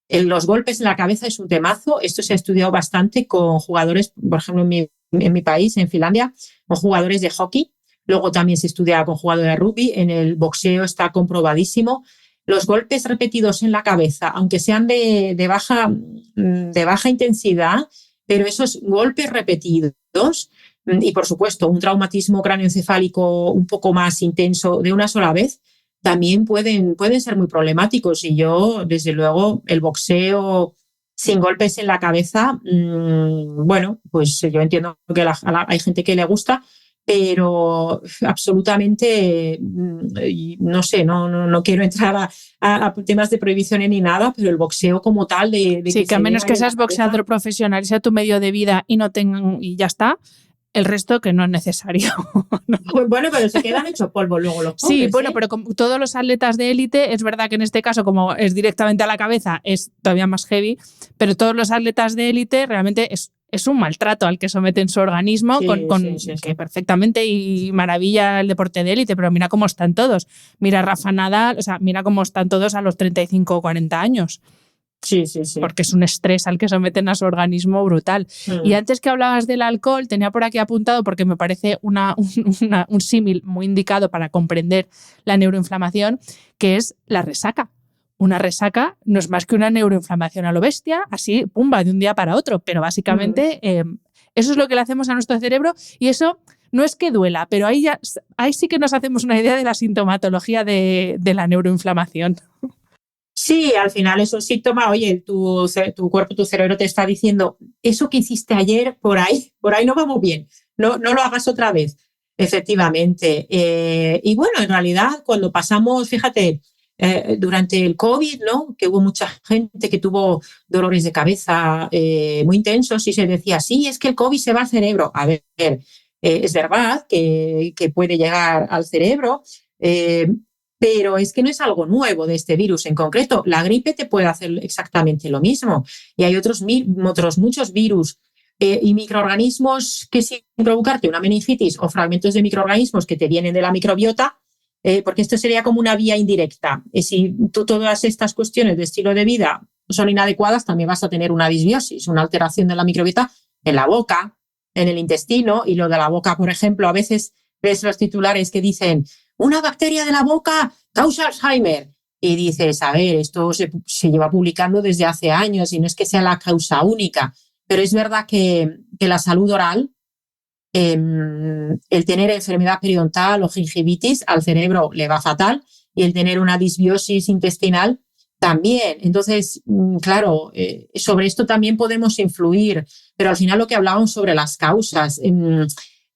Speaker 4: Los golpes en la cabeza es un temazo. Esto se ha estudiado bastante con jugadores, por ejemplo, en mi país, en Finlandia, con jugadores de hockey. Luego también se estudia con jugadores de rugby. En el boxeo está comprobadísimo. Los golpes repetidos en la cabeza, aunque sean de baja intensidad, pero esos golpes repetidos y, por supuesto, un traumatismo cráneoencefálico un poco más intenso de una sola vez, también pueden ser muy problemáticos. Y yo, desde luego, el boxeo sin golpes en la cabeza, bueno, pues yo entiendo que hay gente que le gusta, pero absolutamente, no sé, no quiero entrar a temas de prohibiciones ni nada, pero el boxeo como tal, de
Speaker 1: sí, que a menos que seas boxeador profesional y sea tu medio de vida y no tengan, y ya está, el resto que no es necesario. ¿No?
Speaker 4: Bueno, pero se quedan hechos polvo luego los pobres.
Speaker 1: Sí, bueno, pero como todos los atletas de élite, es verdad que en este caso, como es directamente a la cabeza, es todavía más heavy, pero todos los atletas de élite realmente es un maltrato al que someten su organismo, sí. Que perfectamente y maravilla el deporte de élite, pero mira cómo están todos. Mira Rafa Nadal, o sea, mira cómo están todos a los 35 o 40 años.
Speaker 4: Sí.
Speaker 1: Porque es un estrés al que someten a su organismo brutal. Y antes que hablabas del alcohol, tenía por aquí apuntado, porque me parece un símil muy indicado para comprender la neuroinflamación, que es la resaca. Una resaca no es más que una neuroinflamación a lo bestia, así, pumba, de un día para otro, pero básicamente eso es lo que le hacemos a nuestro cerebro y eso no es que duela, pero ahí sí que nos hacemos una idea de la sintomatología de la neuroinflamación.
Speaker 4: Sí, al final es un síntoma, oye, tu cuerpo, tu cerebro te está diciendo, eso que hiciste ayer, por ahí no vamos bien, no lo hagas otra vez, efectivamente. Y bueno, en realidad cuando pasamos, fíjate, durante el COVID, ¿no? Que hubo mucha gente que tuvo dolores de cabeza muy intensos y se decía, sí, es que el COVID se va al cerebro. A ver, es verdad que puede llegar al cerebro, pero es que no es algo nuevo de este virus en concreto. La gripe te puede hacer exactamente lo mismo. Y hay otros muchos virus y microorganismos que sin provocarte una meningitis o fragmentos de microorganismos que te vienen de la microbiota, porque esto sería como una vía indirecta. Si todas estas cuestiones de estilo de vida son inadecuadas, también vas a tener una disbiosis, una alteración de la microbiota en la boca, en el intestino. Y lo de la boca, por ejemplo, a veces ves los titulares que dicen una bacteria de la boca causa Alzheimer. Y dices, a ver, esto se lleva publicando desde hace años y no es que sea la causa única, pero es verdad que la salud oral, el tener enfermedad periodontal o gingivitis al cerebro le va fatal y el tener una disbiosis intestinal también. Entonces, claro, sobre esto también podemos influir, pero al final lo que hablábamos sobre las causas,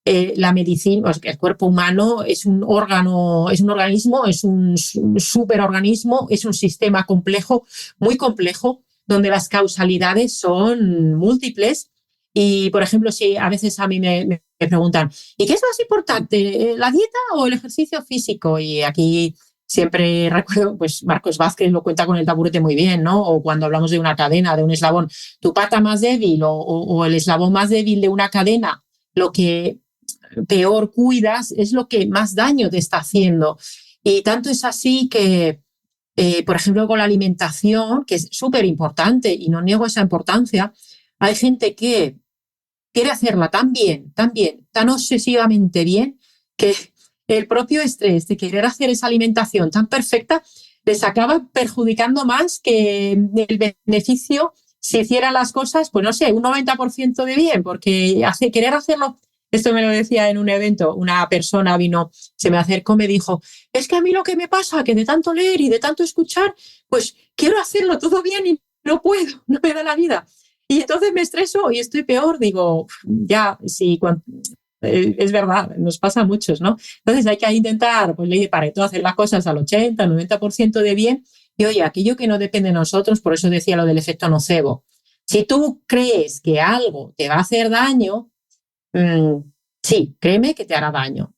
Speaker 4: la medicina, el cuerpo humano es un organismo, es un superorganismo, es un sistema complejo, muy complejo, donde las causalidades son múltiples. Y, por ejemplo, si a veces a mí me preguntan, ¿y qué es más importante, la dieta o el ejercicio físico? Y aquí siempre recuerdo, pues Marcos Vázquez lo cuenta con el taburete muy bien, ¿no? O cuando hablamos de una cadena, de un eslabón, tu pata más débil o el eslabón más débil de una cadena, lo que peor cuidas es lo que más daño te está haciendo. Y tanto es así que, por ejemplo, con la alimentación, que es súper importante y no niego esa importancia, hay gente que quiere hacerla tan bien, tan obsesivamente bien, que el propio estrés de querer hacer esa alimentación tan perfecta les acaba perjudicando más que el beneficio si hicieran las cosas, pues no sé, un 90% de bien, porque querer hacerlo. Esto me lo decía en un evento, una persona vino, se me acercó, me dijo, es que a mí lo que me pasa, que de tanto leer y de tanto escuchar, pues quiero hacerlo todo bien y no puedo, no me da la vida. Y entonces me estreso y estoy peor. Digo, ya, sí, es verdad, nos pasa a muchos, ¿no? Entonces hay que intentar, pues ley de Pareto, hacer las cosas al 80, 90% de bien. Y oye, aquello que no depende de nosotros, por eso decía lo del efecto nocebo. Si tú crees que algo te va a hacer daño, sí, créeme que te hará daño.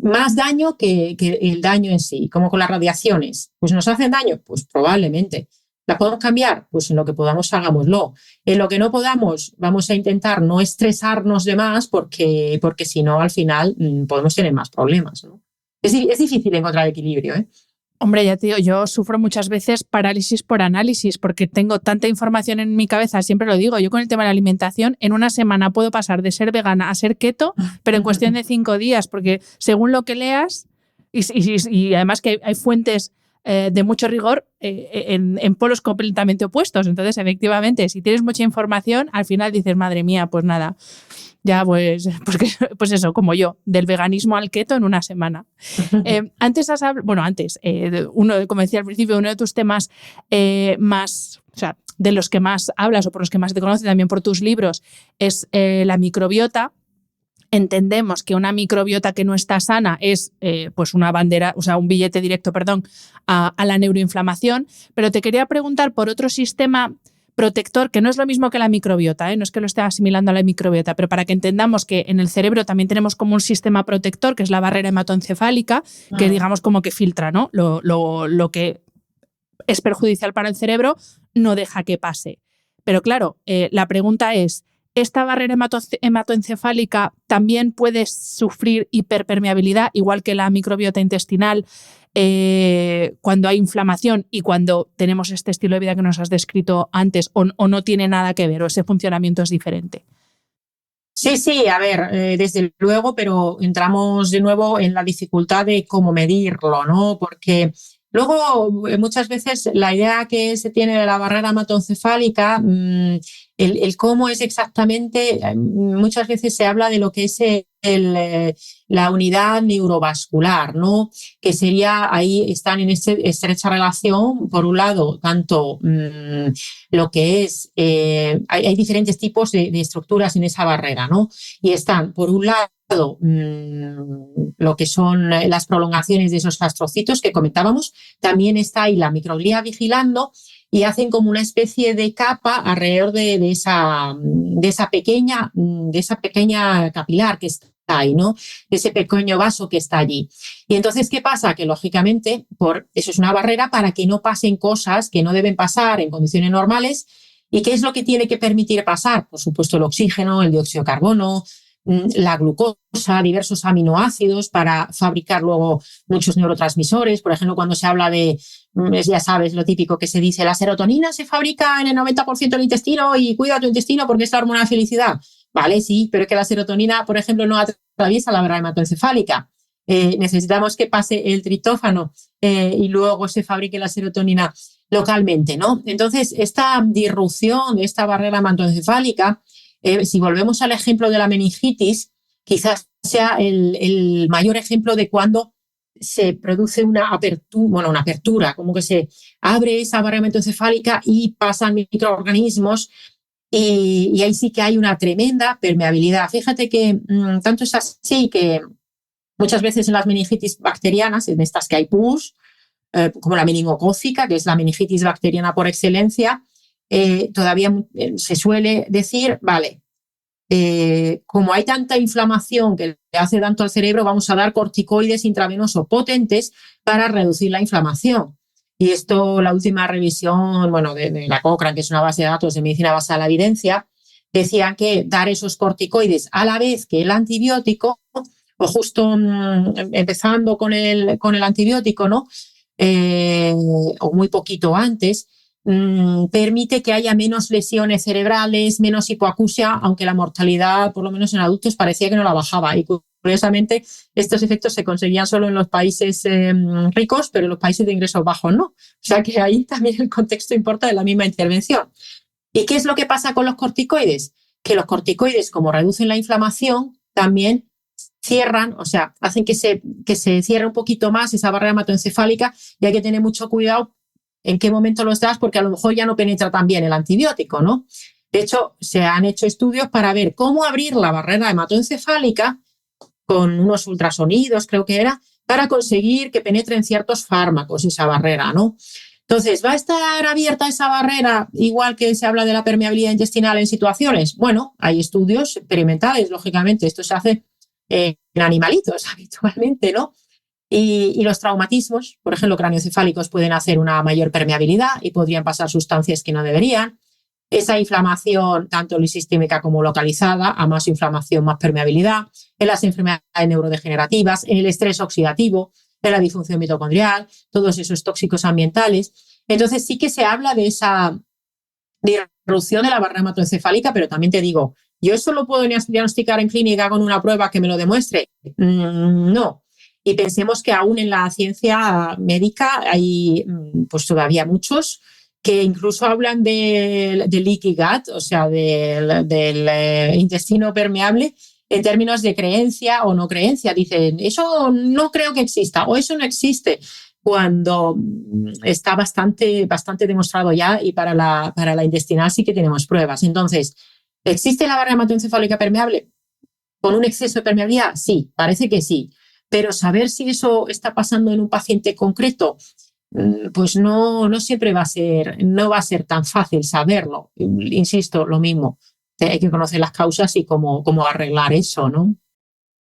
Speaker 4: Más daño que el daño en sí, como con las radiaciones. Pues nos hacen daño, pues probablemente. ¿La podemos cambiar? Pues en lo que podamos hagámoslo. En lo que no podamos vamos a intentar no estresarnos de más porque si no al final podemos tener más problemas, ¿no? Es difícil encontrar equilibrio, ¿eh?
Speaker 1: Hombre, ya te digo, yo sufro muchas veces parálisis por análisis porque tengo tanta información en mi cabeza, siempre lo digo, yo con el tema de la alimentación, en una semana puedo pasar de ser vegana a ser keto, pero en cuestión de 5 días, porque según lo que leas, y además que hay fuentes de mucho rigor en polos completamente opuestos, entonces efectivamente, si tienes mucha información, al final dices, madre mía, pues nada. Ya, pues eso, como yo, del veganismo al keto en una semana. Antes has hablado, como decía al principio, uno de tus temas más, o sea, de los que más hablas o por los que más te conoce también por tus libros, es la microbiota. Entendemos que una microbiota que no está sana es pues una bandera, o sea, un billete directo, a la neuroinflamación. Pero te quería preguntar por otro sistema protector que no es lo mismo que la microbiota, no es que lo esté asimilando a la microbiota, pero para que entendamos que en el cerebro también tenemos como un sistema protector, que es la barrera hematoencefálica, que digamos como que filtra, ¿no? Lo que es perjudicial para el cerebro, no deja que pase. Pero claro, la pregunta es, ¿esta barrera hematoencefálica también puede sufrir hiperpermeabilidad, igual que la microbiota intestinal, cuando hay inflamación y cuando tenemos este estilo de vida que nos has descrito antes, o no tiene nada que ver, o ese funcionamiento es diferente?
Speaker 4: Sí, a ver, desde luego, pero entramos de nuevo en la dificultad de cómo medirlo, ¿no? Porque luego muchas veces la idea que se tiene de la barrera hematoencefálica, el cómo es exactamente, muchas veces se habla de lo que es la unidad neurovascular, ¿no? Que sería, ahí están en estrecha relación, por un lado, tanto lo que es, hay diferentes tipos de estructuras en esa barrera, ¿no? Y están, por un lado, lo que son las prolongaciones de esos astrocitos que comentábamos, también está ahí la microglía vigilando y hacen como una especie de capa alrededor de esa pequeña capilar que está ahí, ¿no? De ese pequeño vaso que está allí. Y entonces, ¿qué pasa? Que lógicamente, eso es una barrera para que no pasen cosas que no deben pasar en condiciones normales. ¿Y qué es lo que tiene que permitir pasar? Por supuesto, el oxígeno, el dióxido de carbono, la glucosa, diversos aminoácidos para fabricar luego muchos neurotransmisores. Por ejemplo, cuando se habla de, ya sabes, lo típico que se dice, la serotonina se fabrica en el 90% del intestino y cuida tu intestino porque es la hormona de felicidad. Vale, sí, pero es que la serotonina, por ejemplo, no atraviesa la barrera hematoencefálica. Necesitamos que pase el triptófano y luego se fabrique la serotonina localmente, ¿no? Entonces, esta disrupción de esta barrera hematoencefálica, si volvemos al ejemplo de la meningitis, quizás sea el mayor ejemplo de cuando se produce una apertura, como que se abre esa barrera hematoencefálica y pasan microorganismos y ahí sí que hay una tremenda permeabilidad. Fíjate que tanto es así que muchas veces en las meningitis bacterianas, en estas que hay pus, como la meningocócica, que es la meningitis bacteriana por excelencia, todavía se suele decir, vale, como hay tanta inflamación que le hace tanto al cerebro, vamos a dar corticoides intravenosos potentes para reducir la inflamación. Y esto, la última revisión, de la Cochrane, que es una base de datos de medicina basada en la evidencia, decían que dar esos corticoides a la vez que el antibiótico, o justo empezando con el antibiótico, ¿no? O muy poquito antes, permite que haya menos lesiones cerebrales, menos hipoacusia, aunque la mortalidad, por lo menos en adultos, parecía que no la bajaba. Y curiosamente, estos efectos se conseguían solo en los países ricos, pero en los países de ingresos bajos no. O sea que ahí también el contexto importa de la misma intervención. ¿Y qué es lo que pasa con los corticoides? Que los corticoides, como reducen la inflamación, también cierran, o sea, hacen que se cierre un poquito más esa barrera hematoencefálica y hay que tener mucho cuidado en qué momento los das porque a lo mejor ya no penetra tan bien el antibiótico, ¿no? De hecho, se han hecho estudios para ver cómo abrir la barrera hematoencefálica con unos ultrasonidos, creo que era, para conseguir que penetren ciertos fármacos esa barrera, ¿no? Entonces, ¿va a estar abierta esa barrera igual que se habla de la permeabilidad intestinal en situaciones? Bueno, hay estudios experimentales, lógicamente, esto se hace en animalitos habitualmente, ¿no? Y los traumatismos, por ejemplo, craneoencefálicos, pueden hacer una mayor permeabilidad y podrían pasar sustancias que no deberían. Esa inflamación, tanto lisistémica como localizada, a más inflamación, más permeabilidad. En las enfermedades neurodegenerativas, en el estrés oxidativo, en la disfunción mitocondrial, todos esos tóxicos ambientales. Entonces sí que se habla de esa disrupción de la barrera hematoencefálica, pero también te digo, ¿yo eso lo puedo diagnosticar en clínica con una prueba que me lo demuestre? No. Y pensemos que aún en la ciencia médica hay pues todavía muchos que incluso hablan de leaky gut, o sea, del intestino permeable, en términos de creencia o no creencia. Dicen, eso no creo que exista o eso no existe, cuando está bastante demostrado ya, y para la intestinal sí que tenemos pruebas. Entonces, ¿existe la barrera hematoencefálica permeable con un exceso de permeabilidad? Sí, parece que sí. Pero saber si eso está pasando en un paciente concreto, pues no siempre va a ser tan fácil saberlo. Insisto, lo mismo. Hay que conocer las causas y cómo arreglar eso, ¿no?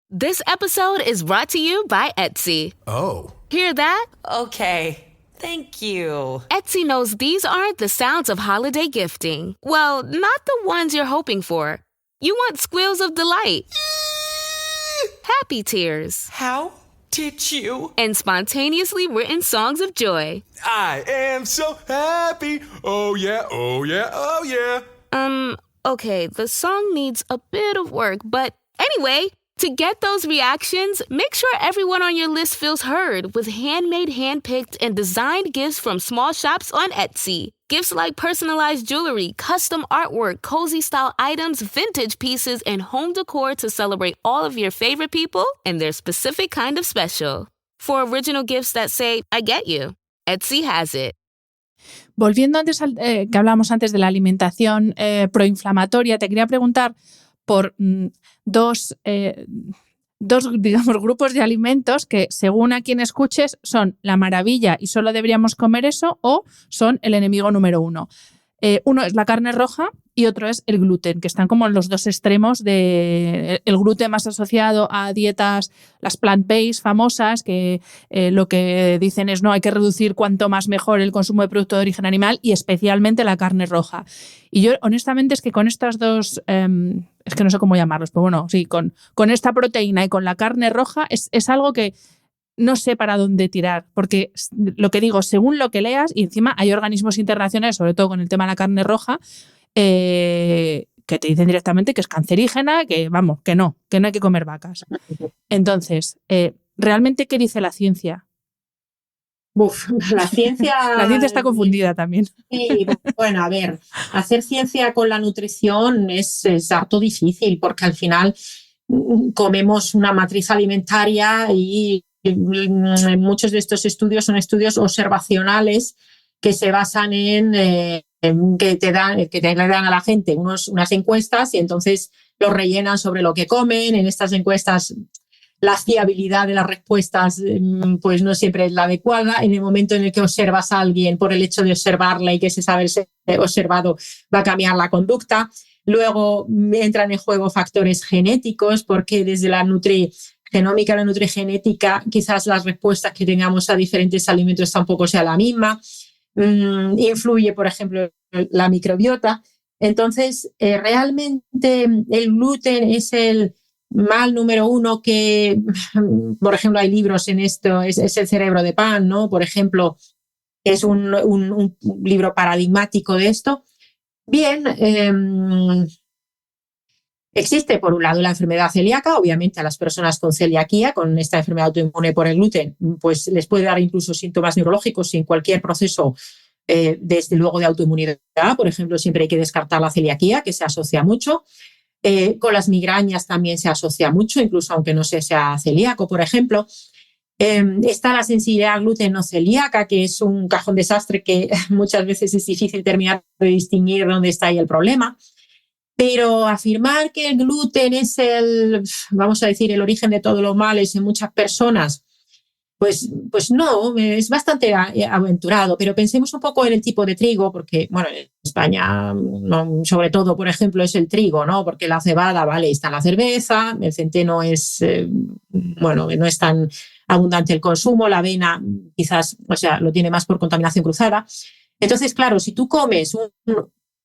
Speaker 5: This episode is brought to you by Etsy.
Speaker 6: Oh.
Speaker 5: Hear that?
Speaker 6: Okay. Thank you.
Speaker 5: Etsy knows these aren't the sounds of holiday gifting. Well, not the ones you're hoping for. You want squeals of delight. Happy tears.
Speaker 6: How did you?
Speaker 5: And spontaneously written songs of joy.
Speaker 6: I am so happy. Oh yeah, oh yeah, oh yeah.
Speaker 5: Okay, the song needs a bit of work, but anyway, to get those reactions, make sure everyone on your list feels heard with handmade, handpicked, and designed gifts from small shops on Etsy. Gifts like personalized jewelry, custom artwork, cozy style items, vintage pieces, and home decor to celebrate all of your favorite people and their specific kind of special. For original gifts that say, I get you, Etsy has it.
Speaker 1: Volviendo antes al que hablábamos antes de la alimentación proinflamatoria, te quería preguntar por dos, digamos, grupos de alimentos que, según a quien escuches, son la maravilla y solo deberíamos comer eso, o son el enemigo número uno. Uno es la carne roja y otro es el gluten, que están como en los dos extremos de el gluten más asociado a dietas, las plant-based famosas, que lo que dicen es no, hay que reducir cuanto más mejor el consumo de producto de origen animal, y especialmente la carne roja. Y yo honestamente es que con estas dos, es que no sé cómo llamarlos, pero bueno, sí, con esta proteína y con la carne roja es algo que no sé para dónde tirar, porque lo que digo, según lo que leas, y encima hay organismos internacionales, sobre todo con el tema de la carne roja, que te dicen directamente que es cancerígena, que vamos, que no hay que comer vacas. Entonces, ¿realmente qué dice la ciencia?
Speaker 4: La ciencia...
Speaker 1: La ciencia está confundida también.
Speaker 4: Sí, bueno, a ver, hacer ciencia con la nutrición es harto difícil, porque al final comemos una matriz alimentaria y muchos de estos estudios son estudios observacionales que se basan en que le dan a la gente unas encuestas, y entonces los rellenan sobre lo que comen. En estas encuestas la fiabilidad de las respuestas pues no siempre es la adecuada. En el momento en el que observas a alguien, por el hecho de observarla y que ese saber ser observado va a cambiar la conducta. Luego entran en juego factores genéticos, porque desde la nutrigenómica a la nutrigenética quizás las respuestas que tengamos a diferentes alimentos tampoco sea la misma. Influye, por ejemplo, la microbiota. Entonces, realmente el gluten es el mal número uno que, por ejemplo, hay libros en esto, es el cerebro de pan, ¿no? Por ejemplo, es un libro paradigmático de esto. Bien, existe por un lado la enfermedad celíaca. Obviamente a las personas con celiaquía, con esta enfermedad autoinmune por el gluten, pues les puede dar incluso síntomas neurológicos sin cualquier proceso, desde luego, de autoinmunidad. Por ejemplo, siempre hay que descartar la celiaquía, que se asocia mucho. Con las migrañas también se asocia mucho, incluso aunque no sea celíaco, por ejemplo. Está la sensibilidad al gluten no celíaca, que es un cajón desastre que muchas veces es difícil terminar de distinguir dónde está ahí el problema. Pero afirmar que el gluten es vamos a decir, el origen de todos los males en muchas personas, pues no, es bastante aventurado. Pero pensemos un poco en el tipo de trigo, porque, bueno, en España, no, sobre todo, por ejemplo, es el trigo, ¿no? Porque la cebada, vale, está en la cerveza, el centeno es, bueno, no es tan abundante el consumo, la avena quizás, o sea, lo tiene más por contaminación cruzada. Entonces, claro, si tú comes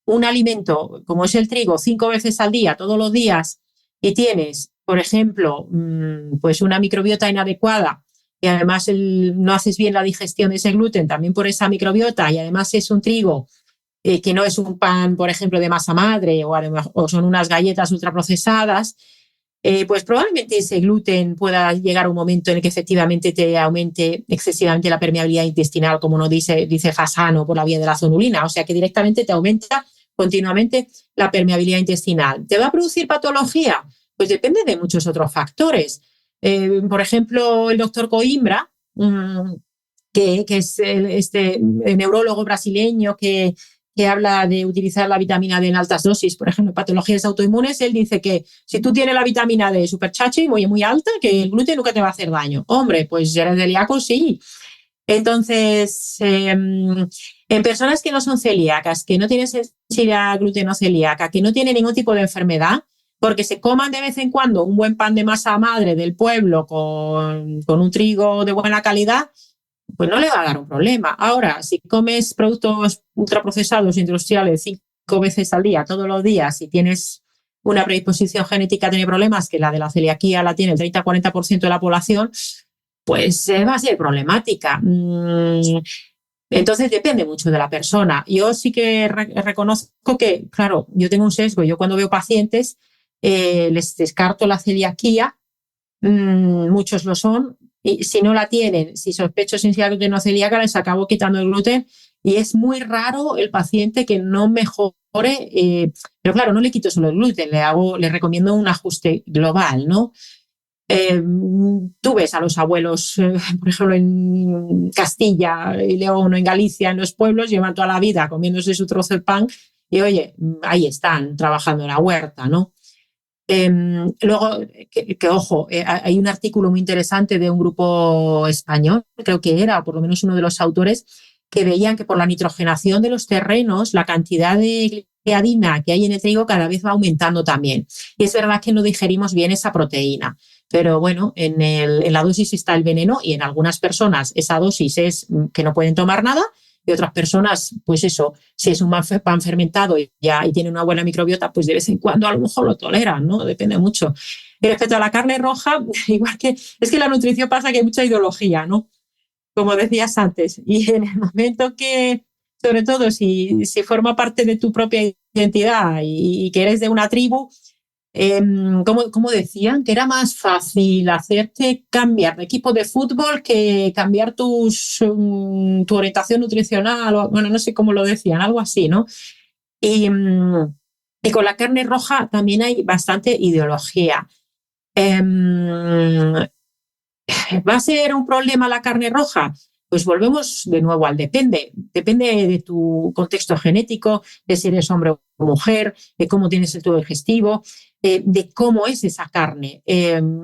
Speaker 4: un alimento como es el trigo 5 veces al día, todos los días, y tienes, por ejemplo, pues una microbiota inadecuada, y además no haces bien la digestión de ese gluten también por esa microbiota, y además es un trigo que no es un pan, por ejemplo, de masa madre, o son unas galletas ultraprocesadas, pues probablemente ese gluten pueda llegar a un momento en el que efectivamente te aumente excesivamente la permeabilidad intestinal, como nos dice Fasano, por la vía de la zonulina. O sea que directamente te aumenta continuamente la permeabilidad intestinal. ¿Te va a producir patología? Pues depende de muchos otros factores. Por ejemplo, el doctor Coimbra, que es el neurólogo brasileño que habla de utilizar la vitamina D en altas dosis, por ejemplo, en patologías autoinmunes, él dice que si tú tienes la vitamina D súper chachi, muy alta, que el gluten nunca te va a hacer daño. Hombre, pues si eres celíaco, sí. Entonces, en personas que no son celíacas, que no tienen sensibilidad gluteno-celíaca, que no tienen ningún tipo de enfermedad, porque se coman de vez en cuando un buen pan de masa madre del pueblo con un trigo de buena calidad, pues no le va a dar un problema. Ahora, si comes productos ultraprocesados industriales 5 veces al día, todos los días, y tienes una predisposición genética a tener problemas, que la de la celiaquía la tiene el 30-40% de la población, pues va a ser problemática. Entonces depende mucho de la persona. Yo sí que reconozco que, claro, yo tengo un sesgo. Yo cuando veo pacientes les descarto la celiaquía, muchos lo son, y si no la tienen, si sospecho sensibilidad gluteno-celíaca, les acabo quitando el gluten, y es muy raro el paciente que no mejore, pero claro, no le quito solo el gluten, le recomiendo un ajuste global, ¿no? Tú ves a los abuelos, por ejemplo, en Castilla y León o en Galicia, en los pueblos, llevan toda la vida comiéndose su trozo de pan y, oye, ahí están trabajando en la huerta, ¿no? Luego, ojo, hay un artículo muy interesante de un grupo español, creo que era, o por lo menos uno de los autores, que veían que por la nitrogenación de los terrenos, la cantidad de gliadina que hay en el trigo cada vez va aumentando también. Y es verdad que no digerimos bien esa proteína. Pero bueno, en la dosis está el veneno, y en algunas personas esa dosis es que no pueden tomar nada, y otras personas, pues eso, si es un pan fermentado y tiene una buena microbiota, pues de vez en cuando a lo mejor lo toleran, ¿no? Depende mucho. Y respecto a la carne roja, igual que es que la nutrición pasa que hay mucha ideología, ¿no? Como decías antes, y en el momento que, sobre todo si forma parte de tu propia identidad y que eres de una tribu, como decían, que era más fácil hacerte cambiar de equipo de fútbol que cambiar tu orientación nutricional, o, bueno, no sé cómo lo decían, algo así, ¿no? Y con la carne roja también hay bastante ideología. ¿Va a ser un problema la carne roja? Pues volvemos de nuevo al depende. Depende de tu contexto genético, de si eres hombre o mujer, de cómo tienes el tubo digestivo, de cómo es esa carne.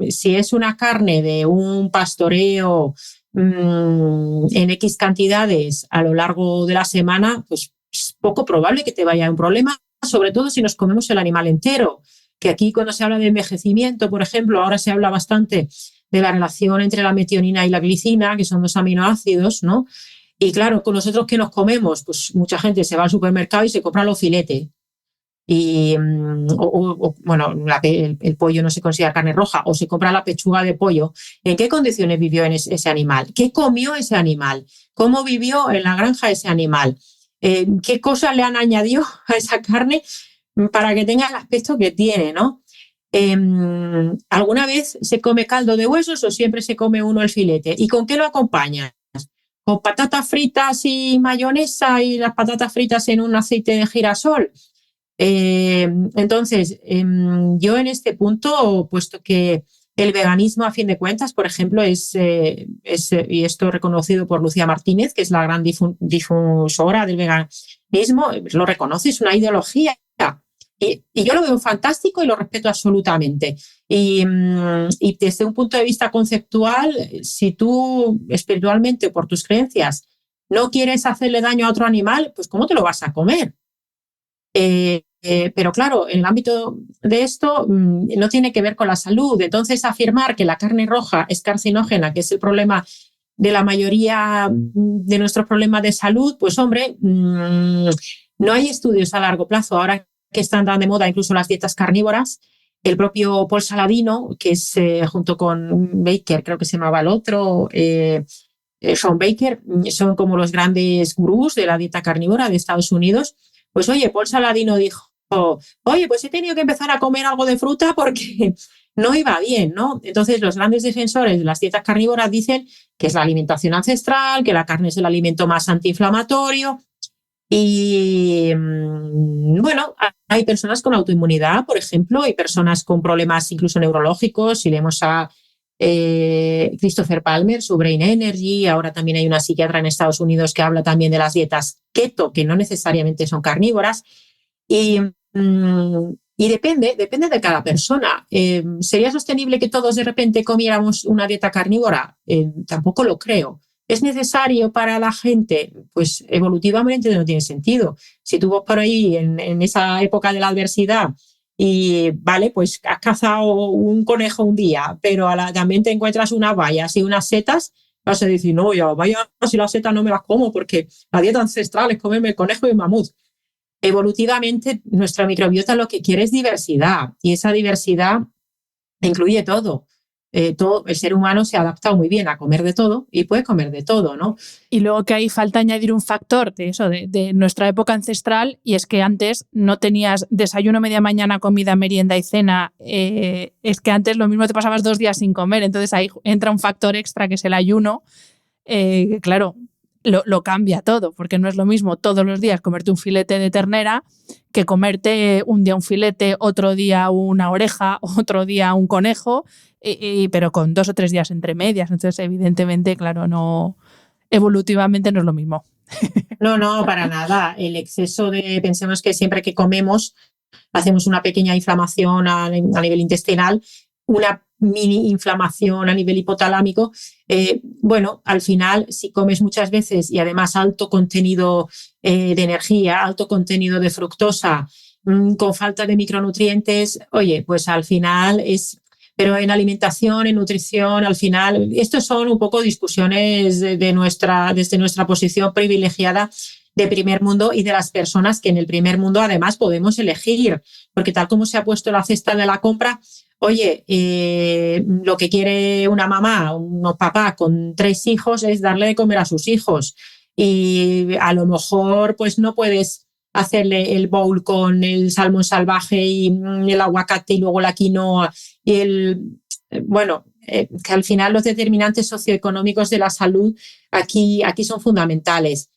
Speaker 4: Si es una carne de un pastoreo en X cantidades a lo largo de la semana, pues es poco probable que te vaya un problema, sobre todo si nos comemos el animal entero. Que aquí cuando se habla de envejecimiento, por ejemplo, ahora se habla bastante de la relación entre la metionina y la glicina, que son 2 aminoácidos, ¿no? Y claro, con nosotros que nos comemos, pues mucha gente se va al supermercado y se compra los filetes. Y, bueno, el pollo no se considera carne roja, o se compra la pechuga de pollo. ¿En qué condiciones vivió ese animal? ¿Qué comió ese animal? ¿Cómo vivió en la granja ese animal? ¿Qué cosas le han añadido a esa carne para que tenga el aspecto que tiene, ¿no? ¿Alguna vez se come caldo de huesos o siempre se come uno el filete? ¿Y con qué lo acompañas? ¿Con patatas fritas y mayonesa y las patatas fritas en un aceite de girasol? Entonces, yo en este punto, puesto que el veganismo, a fin de cuentas, por ejemplo, y esto reconocido por Lucía Martínez, que es la gran difusora del veganismo, lo reconoce, es una ideología. Y yo lo veo fantástico y lo respeto absolutamente. Y desde un punto de vista conceptual, si tú espiritualmente o por tus creencias no quieres hacerle daño a otro animal, pues ¿cómo te lo vas a comer? Pero claro, en el ámbito de esto no tiene que ver con la salud. Entonces, afirmar que la carne roja es carcinógena, que es el problema de la mayoría de nuestros problemas de salud, pues hombre, no hay estudios a largo plazo. Ahora que están tan de moda incluso las dietas carnívoras, el propio Paul Saladino, que es junto con Baker, creo que se llamaba el otro, Sean Baker, son como los grandes gurús de la dieta carnívora de Estados Unidos. Pues oye, Paul Saladino dijo, oye, pues he tenido que empezar a comer algo de fruta porque no iba bien, ¿no? Entonces, los grandes defensores de las dietas carnívoras dicen que es la alimentación ancestral, que la carne es el alimento más antiinflamatorio. Y bueno, hay personas con autoinmunidad, por ejemplo, hay personas con problemas incluso neurológicos. Si leemos a Christopher Palmer, su Brain Energy, ahora también hay una psiquiatra en Estados Unidos que habla también de las dietas keto, que no necesariamente son carnívoras. Y depende de cada persona. ¿Sería sostenible que todos de repente comiéramos una dieta carnívora? Tampoco lo creo. ¿Es necesario para la gente? Pues evolutivamente no tiene sentido. Si tú vas por ahí en esa época de la adversidad y, vale, pues has cazado un conejo un día, pero también te encuentras unas bayas y unas setas, vas a decir, no, ya vaya, si las setas no me las como porque la dieta ancestral es comerme el conejo y el mamut. Evolutivamente, nuestra microbiota lo que quiere es diversidad, y esa diversidad incluye todo. El ser humano se ha adaptado muy bien a comer de todo y puede comer de todo, ¿no?
Speaker 1: Y luego que ahí falta añadir un factor de eso, de nuestra época ancestral, y es que antes no tenías desayuno, media mañana, comida, merienda y cena. Es que antes lo mismo te pasabas 2 días sin comer, entonces ahí entra un factor extra que es el ayuno, que claro, lo cambia todo, porque no es lo mismo todos los días comerte un filete de ternera que comerte un día un filete, otro día una oreja, otro día un conejo, pero con 2 o 3 días entre medias. Entonces, evidentemente, claro, no, evolutivamente no es lo mismo.
Speaker 4: No, para nada. El exceso pensemos que siempre que comemos hacemos una pequeña inflamación a nivel intestinal, una mini inflamación a nivel hipotalámico. Bueno, al final, si comes muchas veces y además alto contenido de energía, alto contenido de fructosa, con falta de micronutrientes, oye, pues al final es... Pero en alimentación, en nutrición, al final, estos son un poco discusiones desde nuestra posición privilegiada de primer mundo y de las personas que en el primer mundo además podemos elegir, porque tal como se ha puesto la cesta de la compra, oye, lo que quiere una mamá, un papá con 3 hijos es darle de comer a sus hijos, y a lo mejor pues no puedes hacerle el bowl con el salmón salvaje y el aguacate y luego la quinoa y que al final los determinantes socioeconómicos de la salud aquí son fundamentales.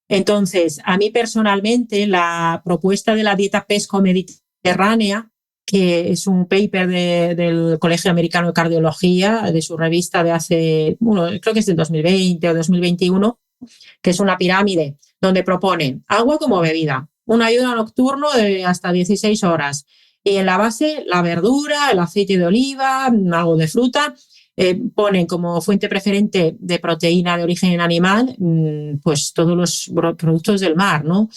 Speaker 4: Entonces, a mí personalmente la propuesta de la dieta pesco-mediterránea, que es un paper del Colegio Americano de Cardiología, de su revista de hace, creo que es del 2020 o 2021, que es una pirámide donde proponen agua como bebida, un ayuno nocturno de hasta 16 horas y en la base la verdura, el aceite de oliva, algo de fruta. Ponen como fuente preferente de proteína de origen animal pues todos los productos del mar, ¿no?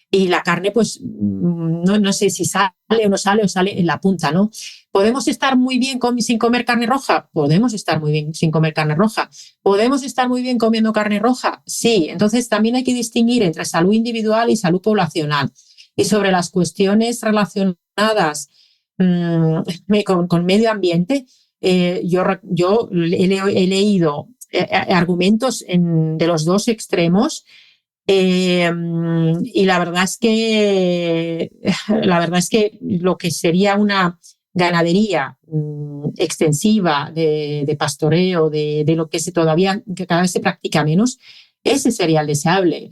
Speaker 4: Y la carne, pues no sé si sale o no sale o sale en la punta, ¿no? ¿Podemos estar muy bien sin comer carne roja? Podemos estar muy bien sin comer carne roja. ¿Podemos estar muy bien comiendo carne roja? Sí. Entonces también hay que distinguir entre salud individual y salud poblacional. Y sobre las cuestiones relacionadas con medio ambiente, yo he leído argumentos de los dos extremos. Y la verdad es que lo que sería una ganadería extensiva de pastoreo, de lo que que cada vez se practica menos, ese sería el deseable.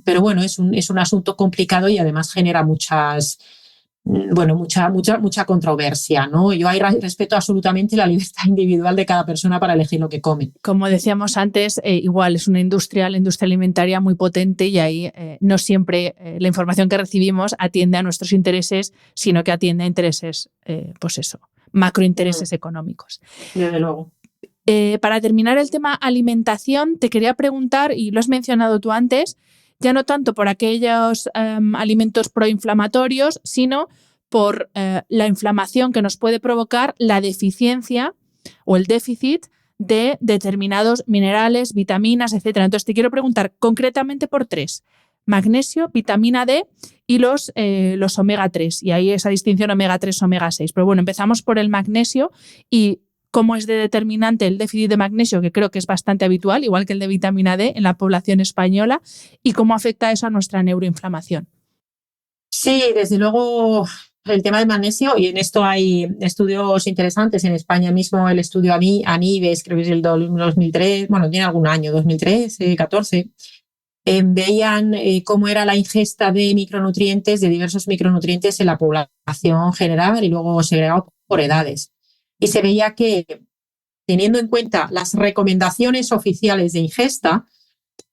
Speaker 4: Pero bueno, es un asunto complicado y además genera mucha controversia, ¿no? Yo ahí respeto absolutamente la libertad individual de cada persona para elegir lo que come.
Speaker 1: Como decíamos antes, igual es la industria alimentaria muy potente y ahí no siempre la información que recibimos atiende a nuestros intereses, sino que atiende a intereses, macrointereses económicos.
Speaker 4: Desde luego.
Speaker 1: Para terminar el tema alimentación, te quería preguntar, y lo has mencionado tú antes, ya no tanto por aquellos alimentos proinflamatorios, sino por la inflamación que nos puede provocar la deficiencia o el déficit de determinados minerales, vitaminas, etc. Entonces te quiero preguntar concretamente por 3. Magnesio, vitamina D y los omega 3. Y ahí esa distinción omega 3, omega 6. Pero bueno, empezamos por el magnesio y cómo es de determinante el déficit de magnesio, que creo que es bastante habitual, igual que el de vitamina D en la población española, y cómo afecta eso a nuestra neuroinflamación.
Speaker 4: Sí, desde luego el tema del magnesio, y en esto hay estudios interesantes. En España mismo el estudio ANIVES, creo que es el 2003, bueno, tiene algún año, 2013, 14, veían cómo era la ingesta de micronutrientes, de diversos micronutrientes en la población general y luego segregado por edades. Y se veía que, teniendo en cuenta las recomendaciones oficiales de ingesta,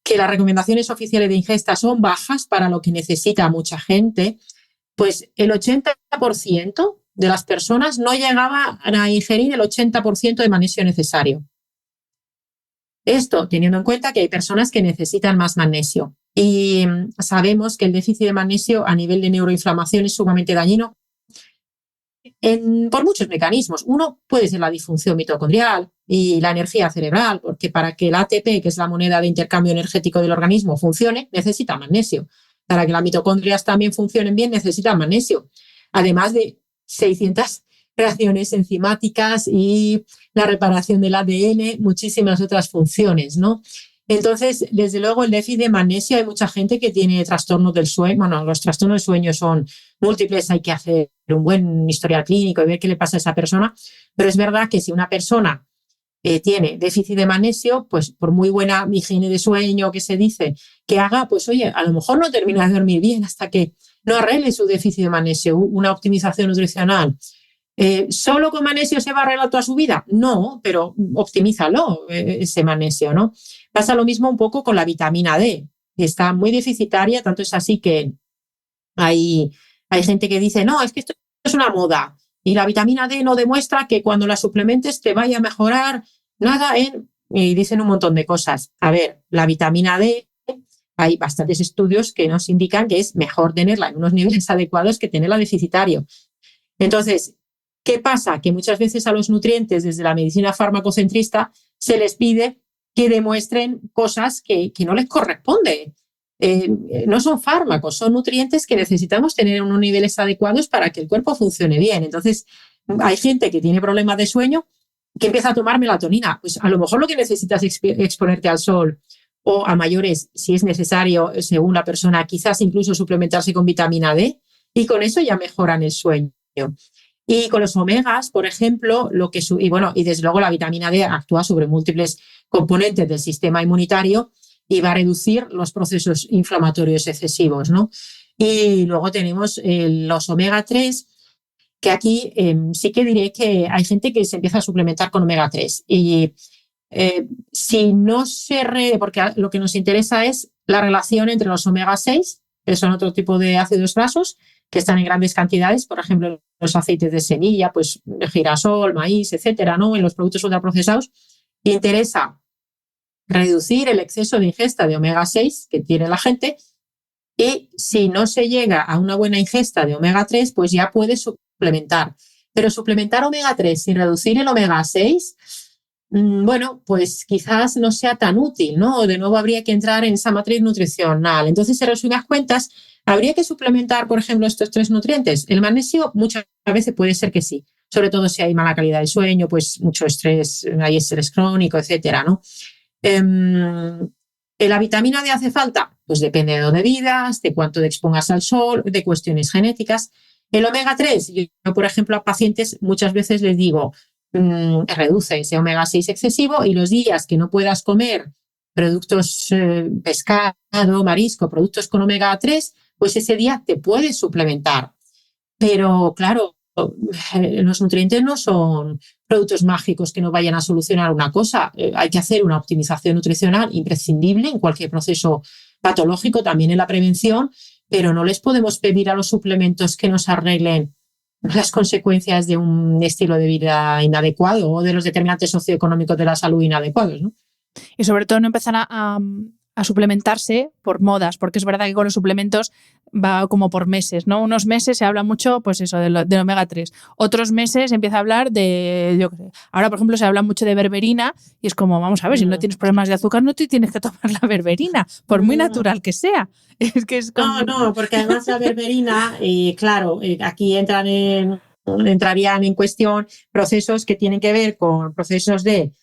Speaker 4: que las recomendaciones oficiales de ingesta son bajas para lo que necesita mucha gente, pues el 80% de las personas no llegaba a ingerir el 80% de magnesio necesario. Esto teniendo en cuenta que hay personas que necesitan más magnesio. Y sabemos que el déficit de magnesio a nivel de neuroinflamación es sumamente dañino por muchos mecanismos. Uno puede ser la disfunción mitocondrial y la energía cerebral, porque para que el ATP, que es la moneda de intercambio energético del organismo, funcione, necesita magnesio. Para que las mitocondrias también funcionen bien, necesitan magnesio. Además de 600 reacciones enzimáticas y la reparación del ADN, muchísimas otras funciones, ¿no? Entonces, desde luego, el déficit de magnesio, hay mucha gente que tiene trastornos del sueño. Bueno, los trastornos del sueño son múltiples, hay que hacer un buen historial clínico y ver qué le pasa a esa persona. Pero es verdad que si una persona tiene déficit de magnesio, pues por muy buena higiene de sueño que se dice que haga, pues oye, a lo mejor no termina de dormir bien hasta que no arregle su déficit de magnesio, una optimización nutricional. ¿Solo con magnesio se va a arreglar toda su vida? No, pero optimízalo, ese magnesio, ¿no? Pasa lo mismo un poco con la vitamina D, que está muy deficitaria, tanto es así que hay gente que dice, no, es que esto es una moda y la vitamina D no demuestra que cuando la suplementes te vaya a mejorar nada y dicen un montón de cosas. A ver, la vitamina D, hay bastantes estudios que nos indican que es mejor tenerla en unos niveles adecuados que tenerla deficitario. Entonces, ¿qué pasa? Que muchas veces a los nutrientes, desde la medicina farmacocentrista, se les pide que demuestren cosas que no les corresponde. No son fármacos, son nutrientes que necesitamos tener en unos niveles adecuados para que el cuerpo funcione bien. Entonces, hay gente que tiene problemas de sueño que empieza a tomar melatonina. Pues a lo mejor lo que necesitas es exponerte al sol o a mayores, si es necesario, según la persona, quizás incluso suplementarse con vitamina D y con eso ya mejoran el sueño. Y con los omegas, por ejemplo, y desde luego la vitamina D actúa sobre múltiples componentes del sistema inmunitario y va a reducir los procesos inflamatorios excesivos, ¿no? Y luego tenemos los omega 3, que aquí sí que diré que hay gente que se empieza a suplementar con omega 3. Y si no porque lo que nos interesa es la relación entre los omega 6, que son otro tipo de ácidos grasos, que están en grandes cantidades, por ejemplo, los aceites de semilla, pues girasol, maíz, etcétera, ¿no? En los productos ultraprocesados. Interesa reducir el exceso de ingesta de omega 6 que tiene la gente, y si no se llega a una buena ingesta de omega 3, pues ya puedes suplementar. Pero suplementar omega 3 sin reducir el omega 6, bueno, pues quizás no sea tan útil, ¿no? De nuevo habría que entrar en esa matriz nutricional. Entonces, en resumidas cuentas, ¿habría que suplementar, por ejemplo, estos 3 nutrientes? El magnesio muchas veces puede ser que sí, sobre todo si hay mala calidad de sueño, pues mucho estrés, hay estrés crónico, etcétera, ¿no? ¿La vitamina D hace falta? Pues depende de dónde vivas, de cuánto te expongas al sol, de cuestiones genéticas. El omega 3, yo por ejemplo a pacientes muchas veces les digo, reduce ese omega 6 excesivo y los días que no puedas comer productos pescado, marisco, productos con omega 3, pues ese día te puedes suplementar. Pero claro, los nutrientes no son productos mágicos que no vayan a solucionar una cosa. Hay que hacer una optimización nutricional imprescindible en cualquier proceso patológico, también en la prevención, pero no les podemos pedir a los suplementos que nos arreglen las consecuencias de un estilo de vida inadecuado o de los determinantes socioeconómicos de la salud inadecuados, ¿no?
Speaker 1: Y sobre todo no empezar a suplementarse por modas, porque es verdad que con los suplementos va como por meses, ¿no? Unos meses se habla mucho, pues eso, del omega 3. Otros meses se empieza a hablar de, yo qué sé, ahora por ejemplo se habla mucho de berberina y es como, vamos a ver, si no tienes problemas de azúcar no te tienes que tomar la berberina, por muy natural que sea. Es que es como...
Speaker 4: No, porque además la berberina, claro, aquí entrarían en cuestión procesos que tienen que ver con procesos de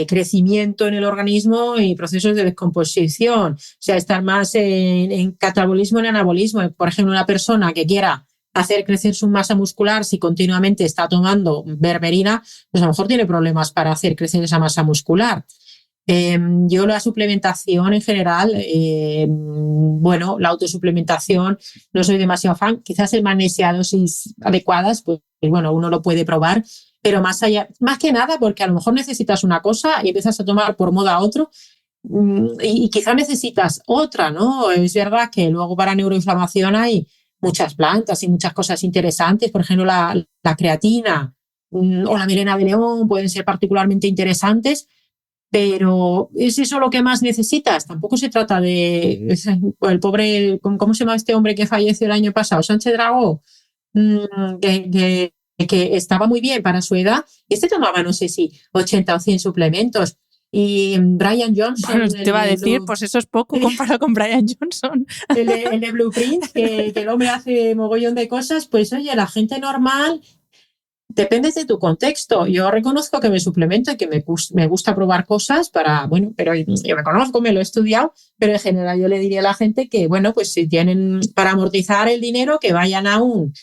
Speaker 4: crecimiento en el organismo y procesos de descomposición, o sea, estar más en catabolismo, en anabolismo. Por ejemplo, una persona que quiera hacer crecer su masa muscular si continuamente está tomando berberina, pues a lo mejor tiene problemas para hacer crecer esa masa muscular. Yo la suplementación en general, bueno, la autosuplementación no soy demasiado fan, quizás en dosis adecuadas, pues bueno, uno lo puede probar, pero más que nada porque a lo mejor necesitas una cosa y empiezas a tomar por moda otro y quizás necesitas otra, ¿no? Es verdad que luego para neuroinflamación hay muchas plantas y muchas cosas interesantes, por ejemplo la creatina o la melena de león pueden ser particularmente interesantes, pero ¿es eso lo que más necesitas? Tampoco se trata de el pobre, ¿cómo se llama este hombre que falleció el año pasado? Sánchez Dragó, que estaba muy bien para su edad. Este tomaba, no sé si 80 o 100 suplementos. Y Brian Johnson...
Speaker 1: Bueno, te iba a decir, pues eso es poco comparado con Brian Johnson.
Speaker 4: El de Blueprint, que el hombre hace mogollón de cosas, pues oye, la gente normal... Depende de tu contexto. Yo reconozco que me suplemento y que me gusta probar cosas para, bueno, pero yo me conozco, me lo he estudiado, pero en general yo le diría a la gente que, bueno, pues si tienen para amortizar el dinero, que vayan a un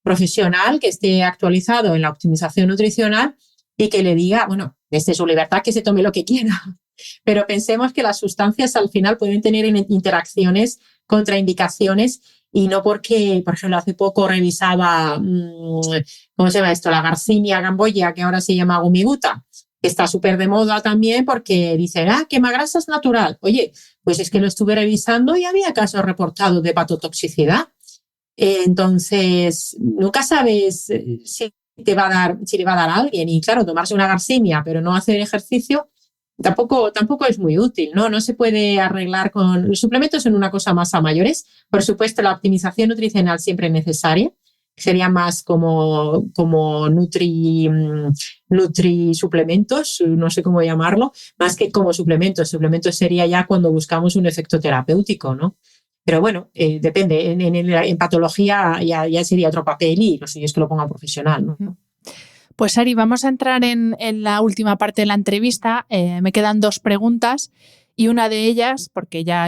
Speaker 4: profesional que esté actualizado en la optimización nutricional y que le diga, bueno, desde su libertad que se tome lo que quiera. Pero pensemos que las sustancias al final pueden tener interacciones, contraindicaciones, y no porque, por ejemplo, hace poco revisaba, ¿cómo se llama esto? La Garcinia gamboya, que ahora se llama Gumiguta, que está súper de moda también porque dicen, quemagrasa es natural. Oye, pues es que lo estuve revisando y había casos reportados de hepatotoxicidad. Entonces, nunca sabes si le va a dar a alguien. Y claro, tomarse una Garcinia pero no hacer ejercicio tampoco es muy útil, ¿no? No se puede arreglar con... Los suplementos son una cosa más a mayores. Por supuesto, la optimización nutricional siempre es necesaria. Sería más como nutri suplementos, no sé cómo llamarlo, más que como suplementos. Suplementos sería ya cuando buscamos un efecto terapéutico, ¿no? Pero bueno, depende. En patología ya sería otro papel y lo suyo es que lo ponga un profesional, ¿no?
Speaker 1: Pues Ari, vamos a entrar en la última parte de la entrevista. Me quedan 2 preguntas y una de ellas, porque ya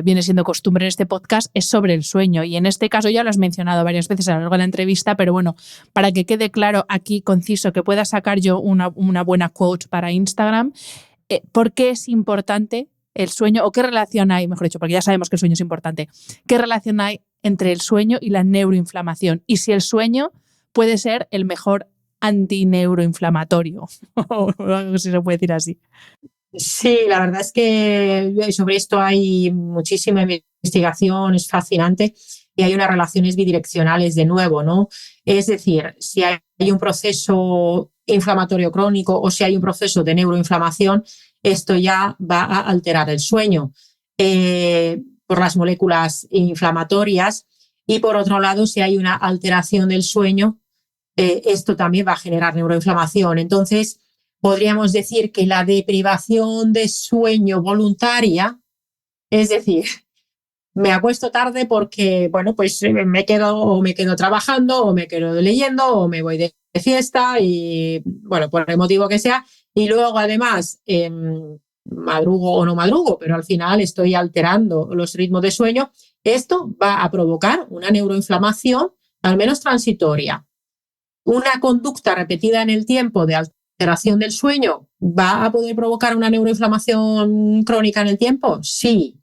Speaker 1: viene siendo costumbre en este podcast, es sobre el sueño. Y en este caso ya lo has mencionado varias veces a lo largo de la entrevista, pero bueno, para que quede claro aquí, conciso, que pueda sacar yo una buena quote para Instagram, ¿por qué es importante el sueño? ¿O qué relación hay, mejor dicho, porque ya sabemos que el sueño es importante, qué relación hay entre el sueño y la neuroinflamación? Y si el sueño puede ser el mejor antineuroinflamatorio, o algo si se puede decir así.
Speaker 4: Sí, la verdad es que sobre esto hay muchísima investigación, es fascinante y hay unas relaciones bidireccionales de nuevo, ¿no? Es decir, si hay un proceso inflamatorio crónico o si hay un proceso de neuroinflamación, esto ya va a alterar el sueño por las moléculas inflamatorias y por otro lado, si hay una alteración del sueño, esto también va a generar neuroinflamación. Entonces, podríamos decir que la deprivación de sueño voluntaria, es decir, me acuesto tarde porque, bueno, pues me quedo trabajando o me quedo leyendo o me voy de fiesta y, bueno, por el motivo que sea. Y luego, además, madrugo o no madrugo, pero al final estoy alterando los ritmos de sueño. Esto va a provocar una neuroinflamación, al menos transitoria. Una conducta repetida en el tiempo de alteración del sueño va a poder provocar una neuroinflamación crónica en el tiempo. Sí.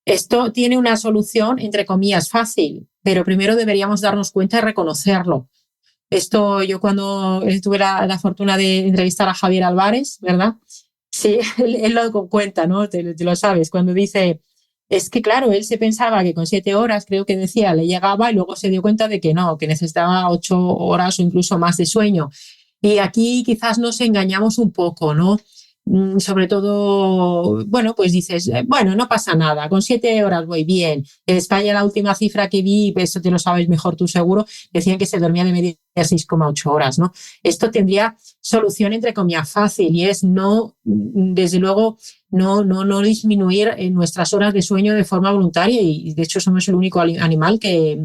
Speaker 4: Esto tiene una solución, entre comillas, fácil, pero primero deberíamos darnos cuenta y reconocerlo. Esto yo cuando tuve la fortuna de entrevistar a Javier Álvarez, ¿verdad? Sí, él lo cuenta, ¿no? Te lo sabes, cuando dice... Es que, claro, él se pensaba que con 7 horas, creo que decía, le llegaba y luego se dio cuenta de que no, que necesitaba 8 horas o incluso más de sueño. Y aquí quizás nos engañamos un poco, ¿no? Sobre todo, bueno, pues dices, bueno, no pasa nada, con 7 horas voy bien. En España la última cifra que vi, eso te lo sabes mejor tú seguro, decían que se dormía de media 6,8 horas, ¿no? Esto tendría solución entre comillas fácil y es no, desde luego, no disminuir nuestras horas de sueño de forma voluntaria y de hecho somos el único animal que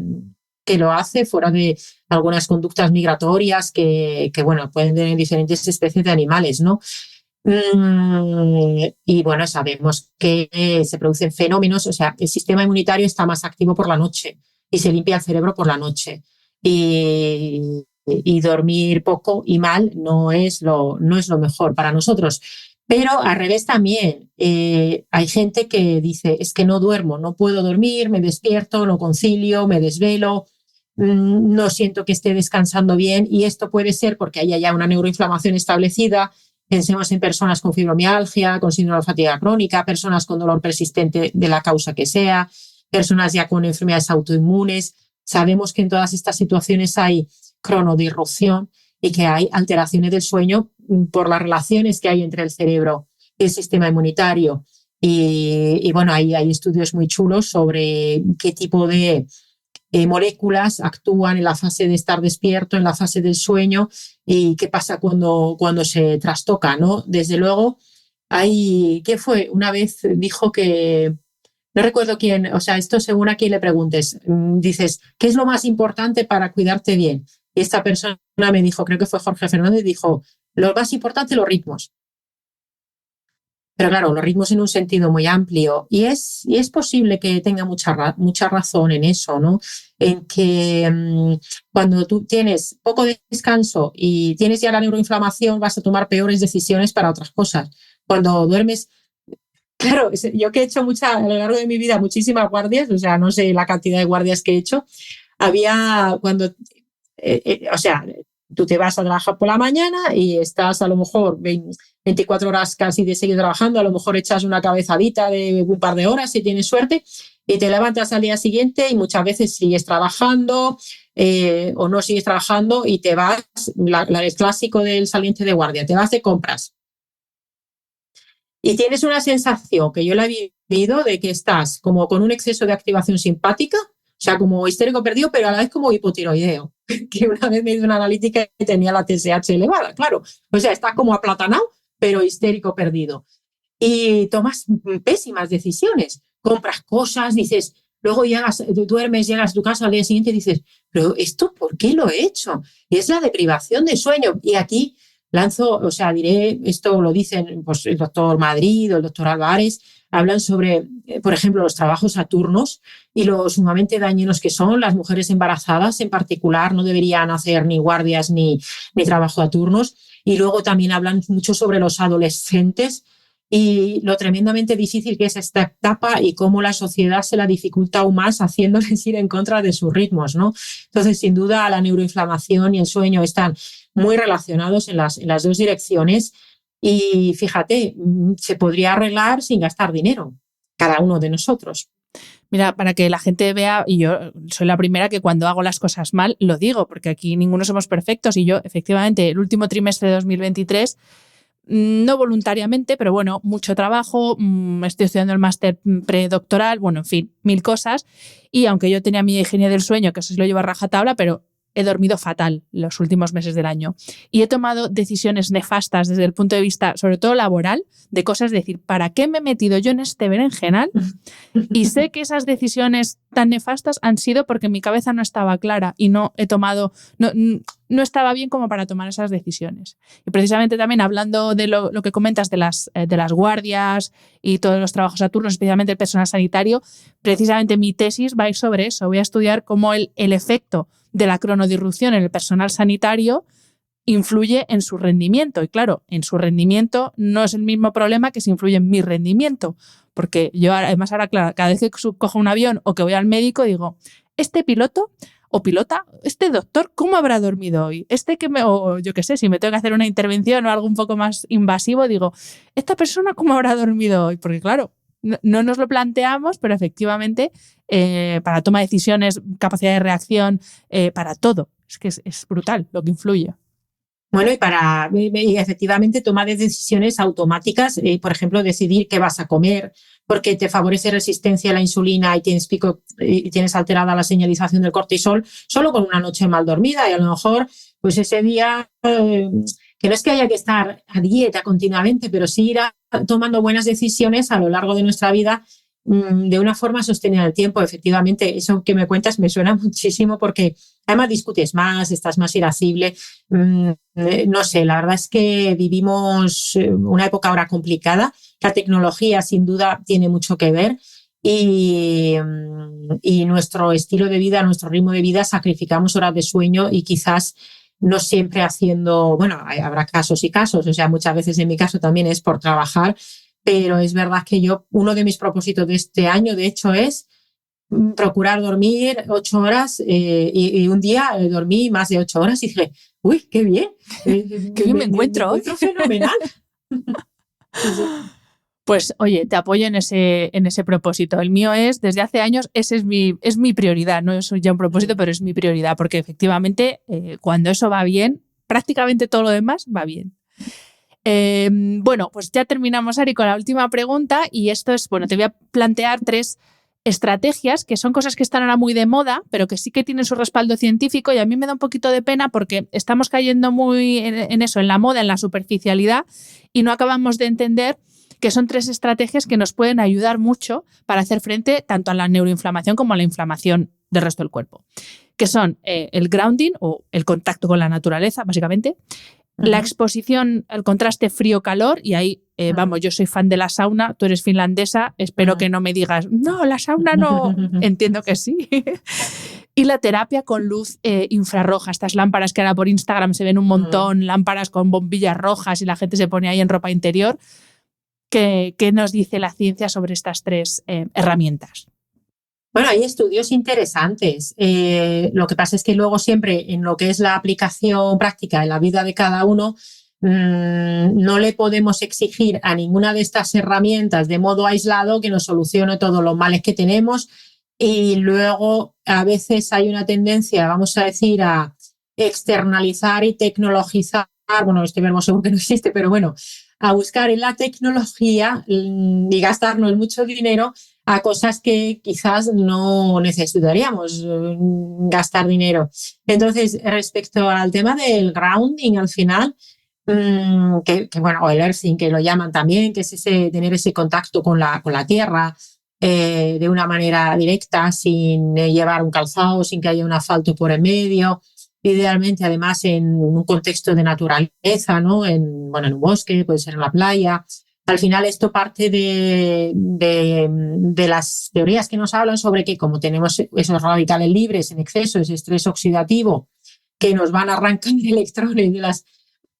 Speaker 4: lo hace fuera de algunas conductas migratorias que bueno, pueden tener diferentes especies de animales, ¿no? Y bueno, sabemos que se producen fenómenos, o sea, el sistema inmunitario está más activo por la noche y se limpia el cerebro por la noche. Y dormir poco y mal no es lo mejor para nosotros. Pero al revés también, hay gente que dice, es que no duermo, no puedo dormir, me despierto, no concilio, me desvelo, no siento que esté descansando bien, y esto puede ser porque haya ya una neuroinflamación establecida. Pensemos en personas con fibromialgia, con síndrome de fatiga crónica, personas con dolor persistente de la causa que sea, personas ya con enfermedades autoinmunes. Sabemos que en todas estas situaciones hay cronodisrupción y que hay alteraciones del sueño por las relaciones que hay entre el cerebro y el sistema inmunitario. Y bueno, hay estudios muy chulos sobre qué tipo de moléculas actúan en la fase de estar despierto, en la fase del sueño, y qué pasa cuando se trastoca, ¿no? Desde luego, ¿qué fue? Una vez dijo que, no recuerdo quién, o sea, esto según a quién le preguntes, dices, ¿qué es lo más importante para cuidarte bien? Y esta persona me dijo, creo que fue Jorge Fernández, dijo, lo más importante, los ritmos. Pero claro, los ritmos en un sentido muy amplio. Y es posible que tenga mucha razón en eso, ¿no? En que cuando tú tienes poco descanso y tienes ya la neuroinflamación, vas a tomar peores decisiones para otras cosas. Cuando duermes, claro, yo que he hecho a lo largo de mi vida muchísimas guardias, o sea, no sé la cantidad de guardias que he hecho, o sea, tú te vas a trabajar por la mañana y estás a lo mejor 24 horas casi de seguir trabajando, a lo mejor echas una cabezadita de un par de horas si tienes suerte, y te levantas al día siguiente y muchas veces sigues trabajando o no sigues trabajando y te vas, el clásico del saliente de guardia, te vas de compras. Y tienes una sensación que yo la he vivido de que estás como con un exceso de activación simpática, o sea, como histérico perdido, pero a la vez como hipotiroideo, que una vez me hizo una analítica y tenía la TSH elevada, claro. O sea, estás como aplatanado, pero histérico perdido. Y tomas pésimas decisiones, compras cosas, dices, luego duermes, llegas a tu casa al día siguiente y dices, pero ¿esto por qué lo he hecho? Y es la deprivación de sueño. Y aquí diré, esto lo dicen pues, el doctor Madrid o el doctor Álvarez, hablan sobre, por ejemplo, los trabajos a turnos y lo sumamente dañinos que son. Las mujeres embarazadas en particular no deberían hacer ni guardias ni trabajo a turnos. Y luego también hablan mucho sobre los adolescentes y lo tremendamente difícil que es esta etapa y cómo la sociedad se la dificulta aún más haciéndoles ir en contra de sus ritmos, ¿no? Entonces, sin duda, la neuroinflamación y el sueño están muy relacionados en las dos direcciones. Y fíjate, se podría arreglar sin gastar dinero, cada uno de nosotros.
Speaker 1: Mira, para que la gente vea, y yo soy la primera que cuando hago las cosas mal lo digo, porque aquí ninguno somos perfectos, y yo efectivamente el último trimestre de 2023, no voluntariamente, pero bueno, mucho trabajo, estoy estudiando el máster predoctoral, bueno, en fin, 1000 cosas, y aunque yo tenía mi higiene del sueño, que eso sí lo llevo a rajatabla, pero he dormido fatal los últimos meses del año y he tomado decisiones nefastas desde el punto de vista, sobre todo laboral, de cosas, decir, ¿para qué me he metido yo en este berenjenal? Y sé que esas decisiones tan nefastas han sido porque mi cabeza no estaba clara y no estaba bien como para tomar esas decisiones. Y precisamente también hablando de lo que comentas de las guardias y todos los trabajos a turnos, especialmente el personal sanitario, precisamente mi tesis va a ir sobre eso. Voy a estudiar cómo el efecto de la cronodisrupción en el personal sanitario influye en su rendimiento. Y claro, en su rendimiento no es el mismo problema que si influye en mi rendimiento. Porque yo además ahora, claro, cada vez que cojo un avión o que voy al médico digo, este piloto o pilota, este doctor, ¿cómo habrá dormido hoy? O yo qué sé, si me tengo que hacer una intervención o algo un poco más invasivo, digo, ¿esta persona cómo habrá dormido hoy? Porque claro, no nos lo planteamos, pero efectivamente para toma de decisiones, capacidad de reacción, para todo. Es que es brutal lo que influye.
Speaker 4: Bueno, y efectivamente toma de decisiones automáticas, por ejemplo, decidir qué vas a comer, porque te favorece resistencia a la insulina y tienes alterada la señalización del cortisol, solo con una noche mal dormida. Y a lo mejor, pues ese día, que no es que haya que estar a dieta continuamente, pero sí ir tomando buenas decisiones a lo largo de nuestra vida, de una forma sostenida en el tiempo. Efectivamente, eso que me cuentas me suena muchísimo porque además discutes más, estás más irascible. No sé, la verdad es que vivimos una época ahora complicada. La tecnología sin duda tiene mucho que ver y nuestro estilo de vida, nuestro ritmo de vida, sacrificamos horas de sueño y quizás no siempre haciendo, bueno, habrá casos y casos, o sea, muchas veces en mi caso también es por trabajar, pero es verdad que uno de mis propósitos de este año, de hecho, es procurar dormir 8 horas y un día dormí más de 8 horas y dije, uy, qué bien.
Speaker 1: Qué bien me encuentro hoy.
Speaker 4: Fenomenal.
Speaker 1: Pues oye, te apoyo en ese propósito. El mío es, desde hace años, ese es mi prioridad. No es ya un propósito, pero es mi prioridad, porque efectivamente cuando eso va bien, prácticamente todo lo demás va bien. Bueno, pues ya terminamos, Ari, con la última pregunta y esto es, bueno, te voy a plantear 3 estrategias que son cosas que están ahora muy de moda, pero que sí que tienen su respaldo científico y a mí me da un poquito de pena porque estamos cayendo muy en eso, en la moda, en la superficialidad y no acabamos de entender que son 3 estrategias que nos pueden ayudar mucho para hacer frente tanto a la neuroinflamación como a la inflamación del resto del cuerpo, que son el grounding o el contacto con la naturaleza, básicamente, la exposición al contraste frío-calor, y ahí, vamos, yo soy fan de la sauna, tú eres finlandesa, espero que no me digas, no, la sauna no, entiendo que sí. Y la terapia con luz infrarroja, estas lámparas que ahora por Instagram se ven un montón, lámparas con bombillas rojas y la gente se pone ahí en ropa interior. ¿Qué nos dice la ciencia sobre estas 3 herramientas?
Speaker 4: Bueno, hay estudios interesantes. Lo que pasa es que luego siempre en lo que es la aplicación práctica en la vida de cada uno, no le podemos exigir a ninguna de estas herramientas de modo aislado que nos solucione todos los males que tenemos y luego a veces hay una tendencia, vamos a decir, a externalizar y tecnologizar, bueno, este verbo seguro que no existe, pero bueno, a buscar en la tecnología y gastarnos mucho dinero a cosas que quizás no necesitaríamos gastar dinero. Entonces, respecto al tema del grounding, al final, bueno, o el earthing, que lo llaman también, que es tener ese contacto con la tierra de una manera directa, sin llevar un calzado, sin que haya un asfalto por en medio. Idealmente, además, en un contexto de naturaleza, ¿no? En un bosque, puede ser en la playa. Al final, esto parte de las teorías que nos hablan sobre que como tenemos esos radicales libres en exceso, ese estrés oxidativo, que nos van a arrancar electrones de las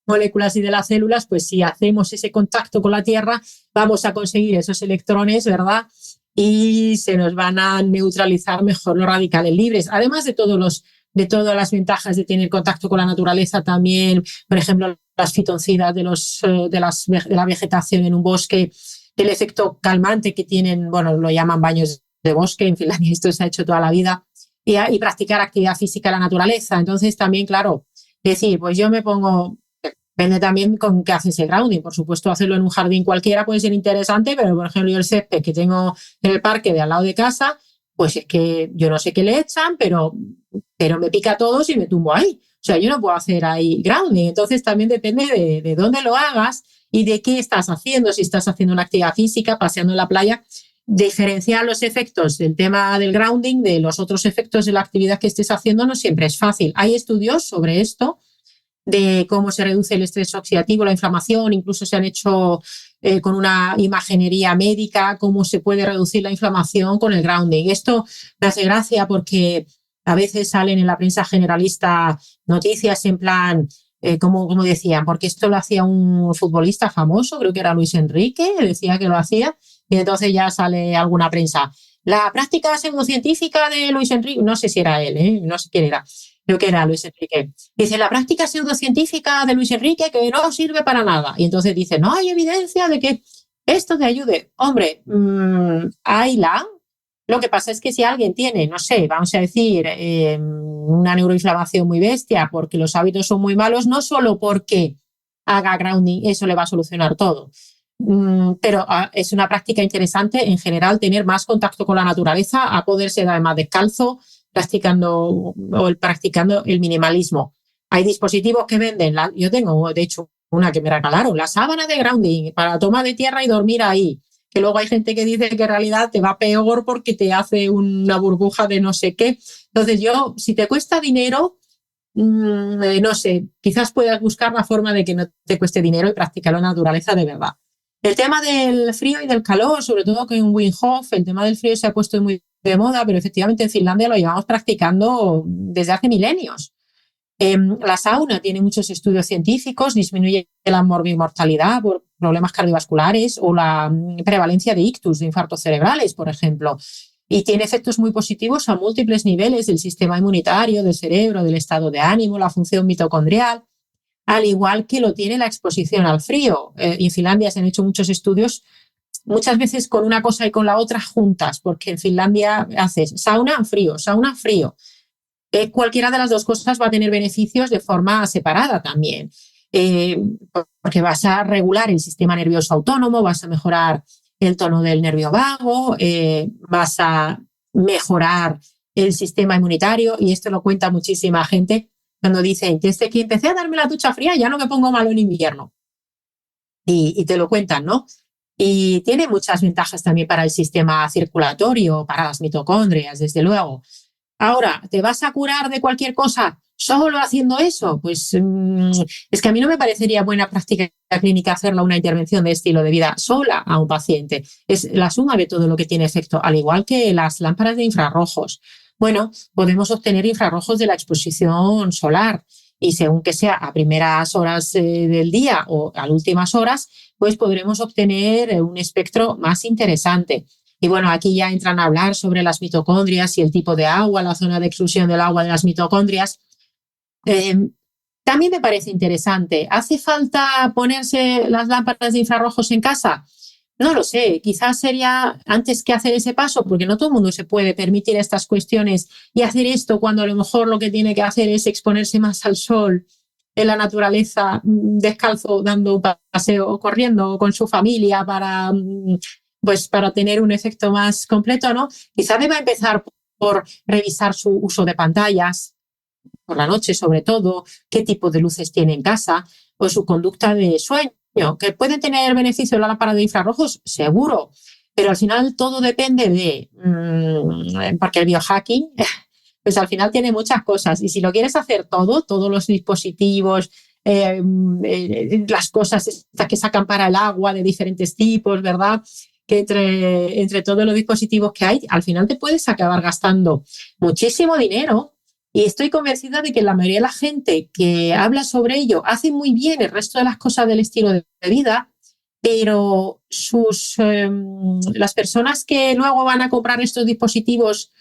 Speaker 4: moléculas y de las células, pues si hacemos ese contacto con la Tierra, vamos a conseguir esos electrones, ¿verdad? Y se nos van a neutralizar mejor los radicales libres. Además de todas las ventajas de tener contacto con la naturaleza también, por ejemplo, las fitoncidas de la vegetación en un bosque, el efecto calmante que tienen, bueno, lo llaman baños de bosque, en Finlandia esto se ha hecho toda la vida, y practicar actividad física en la naturaleza. Entonces también, claro, decir, pues yo me pongo, depende también con qué haces el grounding, por supuesto hacerlo en un jardín cualquiera puede ser interesante, pero por ejemplo yo el césped que tengo en el parque de al lado de casa, pues es que yo no sé qué le echan, pero me pica todo y me tumbo ahí. O sea, yo no puedo hacer ahí grounding. Entonces también depende de dónde lo hagas y de qué estás haciendo. Si estás haciendo una actividad física, paseando en la playa, diferenciar los efectos del tema del grounding de los otros efectos de la actividad que estés haciendo no siempre es fácil. Hay estudios sobre esto, de cómo se reduce el estrés oxidativo, la inflamación, incluso se han hecho con una imaginería médica, cómo se puede reducir la inflamación con el grounding. Esto me hace gracia porque a veces salen en la prensa generalista noticias en plan, como decían, porque esto lo hacía un futbolista famoso, creo que era Luis Enrique, decía que lo hacía, y entonces ya sale alguna prensa. La práctica pseudocientífica de Luis Enrique, no sé si era él, no sé quién era, creo que era Luis Enrique. Dice, la práctica pseudocientífica de Luis Enrique que no sirve para nada. Y entonces dice, no hay evidencia de que esto te ayude. Hombre, hayla. Lo que pasa es que si alguien tiene, no sé, vamos a decir, una neuroinflamación muy bestia porque los hábitos son muy malos, no solo porque haga grounding, eso le va a solucionar todo. Pero es una práctica interesante en general tener más contacto con la naturaleza, a poder ser además descalzo, practicando el minimalismo. Hay dispositivos que venden, yo tengo de hecho una que me regalaron, la sábana de grounding para toma de tierra y dormir ahí. que luego hay gente que dice que en realidad te va peor porque te hace una burbuja de no sé qué. Entonces yo, si te cuesta dinero, no sé, quizás puedas buscar la forma de que no te cueste dinero y practicar la naturaleza de verdad. El tema del frío y del calor, sobre todo con Wim Hof, el tema del frío se ha puesto muy de moda, pero efectivamente en Finlandia lo llevamos practicando desde hace milenios. La sauna tiene muchos estudios científicos, disminuye la morbimortalidad por problemas cardiovasculares o la prevalencia de ictus, de infartos cerebrales, por ejemplo. Y tiene efectos muy positivos a múltiples niveles del sistema inmunitario, del cerebro, del estado de ánimo, la función mitocondrial, al igual que lo tiene la exposición al frío. En Finlandia se han hecho muchos estudios, muchas veces con una cosa y con la otra juntas, porque en Finlandia haces sauna, frío, sauna, frío. Cualquiera de las dos cosas va a tener beneficios de forma separada también, porque vas a regular el sistema nervioso autónomo, vas a mejorar el tono del nervio vago, vas a mejorar el sistema inmunitario, y esto lo cuenta muchísima gente cuando dicen, desde que empecé a darme la ducha fría ya no me pongo malo en invierno. Y te lo cuentan, ¿no? Y tiene muchas ventajas también para el sistema circulatorio, para las mitocondrias, desde luego. Ahora, ¿te vas a curar de cualquier cosa solo haciendo eso? Pues es que a mí no me parecería buena práctica clínica hacerle una intervención de estilo de vida sola a un paciente. Es la suma de todo lo que tiene efecto, al igual que las lámparas de infrarrojos. Bueno, podemos obtener infrarrojos de la exposición solar y según que sea a primeras horas del día o a últimas horas, pues podremos obtener un espectro más interesante. Y bueno, aquí ya entran a hablar sobre las mitocondrias y el tipo de agua, la zona de exclusión del agua de las mitocondrias. También me parece interesante. ¿Hace falta ponerse las lámparas de infrarrojos en casa? No lo sé, quizás sería antes que hacer ese paso, porque no todo el mundo se puede permitir estas cuestiones y hacer esto cuando a lo mejor lo que tiene que hacer es exponerse más al sol en la naturaleza, descalzo, dando un paseo o corriendo con su familia para tener un efecto más completo, ¿no? Quizá deba empezar por revisar su uso de pantallas, por la noche sobre todo, qué tipo de luces tiene en casa o su conducta de sueño, que pueden tener beneficio la lámpara de infrarrojos, seguro, pero al final todo depende porque el biohacking, pues al final tiene muchas cosas y si lo quieres hacer todo, todos los dispositivos, las cosas estas que sacan para el agua de diferentes tipos, ¿verdad? Que entre todos los dispositivos que hay, al final te puedes acabar gastando muchísimo dinero. Y estoy convencida de que la mayoría de la gente que habla sobre ello hace muy bien el resto de las cosas del estilo de vida, pero las personas que luego van a comprar estos dispositivos,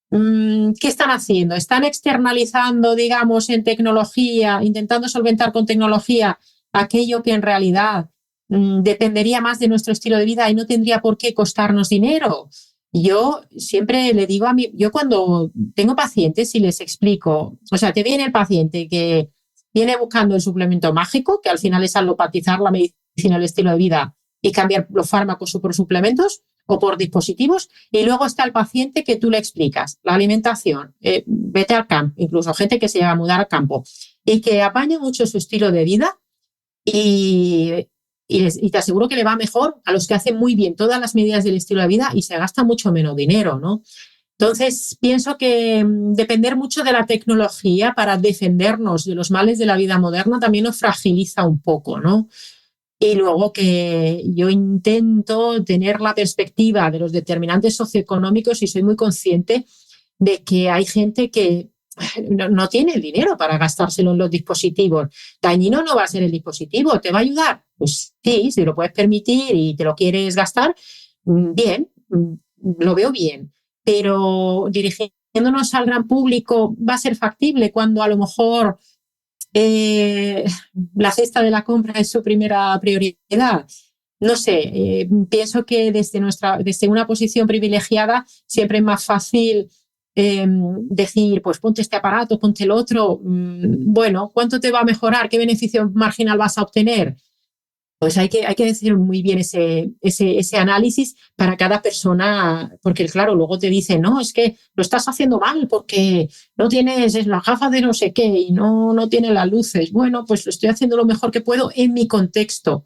Speaker 4: ¿qué están haciendo? ¿Están externalizando, digamos, en tecnología, intentando solventar con tecnología aquello que en realidad dependería más de nuestro estilo de vida y no tendría por qué costarnos dinero? Yo siempre le digo yo cuando tengo pacientes y les explico, o sea, te viene el paciente que viene buscando el suplemento mágico, que al final es alopatizar la medicina, el estilo de vida y cambiar los fármacos por suplementos o por dispositivos, y luego está el paciente que tú le explicas la alimentación, vete al campo, incluso gente que se llega a mudar al campo y que apaña mucho su estilo de vida y te aseguro que le va mejor a los que hacen muy bien todas las medidas del estilo de vida y se gasta mucho menos dinero, ¿no? Entonces, pienso que depender mucho de la tecnología para defendernos de los males de la vida moderna también nos fragiliza un poco, ¿no? Y luego que yo intento tener la perspectiva de los determinantes socioeconómicos y soy muy consciente de que hay gente que no tiene el dinero para gastárselo en los dispositivos. Dañino no va a ser el dispositivo, ¿te va a ayudar? Pues sí, si lo puedes permitir y te lo quieres gastar, bien, lo veo bien, pero dirigiéndonos al gran público va a ser factible cuando a lo mejor la cesta de la compra es su primera prioridad. No sé, pienso que desde una posición privilegiada siempre es más fácil decir, pues ponte este aparato, ponte el otro. Bueno, ¿cuánto te va a mejorar? ¿Qué beneficio marginal vas a obtener? Pues hay que decir muy bien ese análisis para cada persona, porque claro, luego te dicen, no, es que lo estás haciendo mal porque no tienes las gafas de no sé qué y no tienes las luces. Bueno, pues lo estoy haciendo lo mejor que puedo en mi contexto.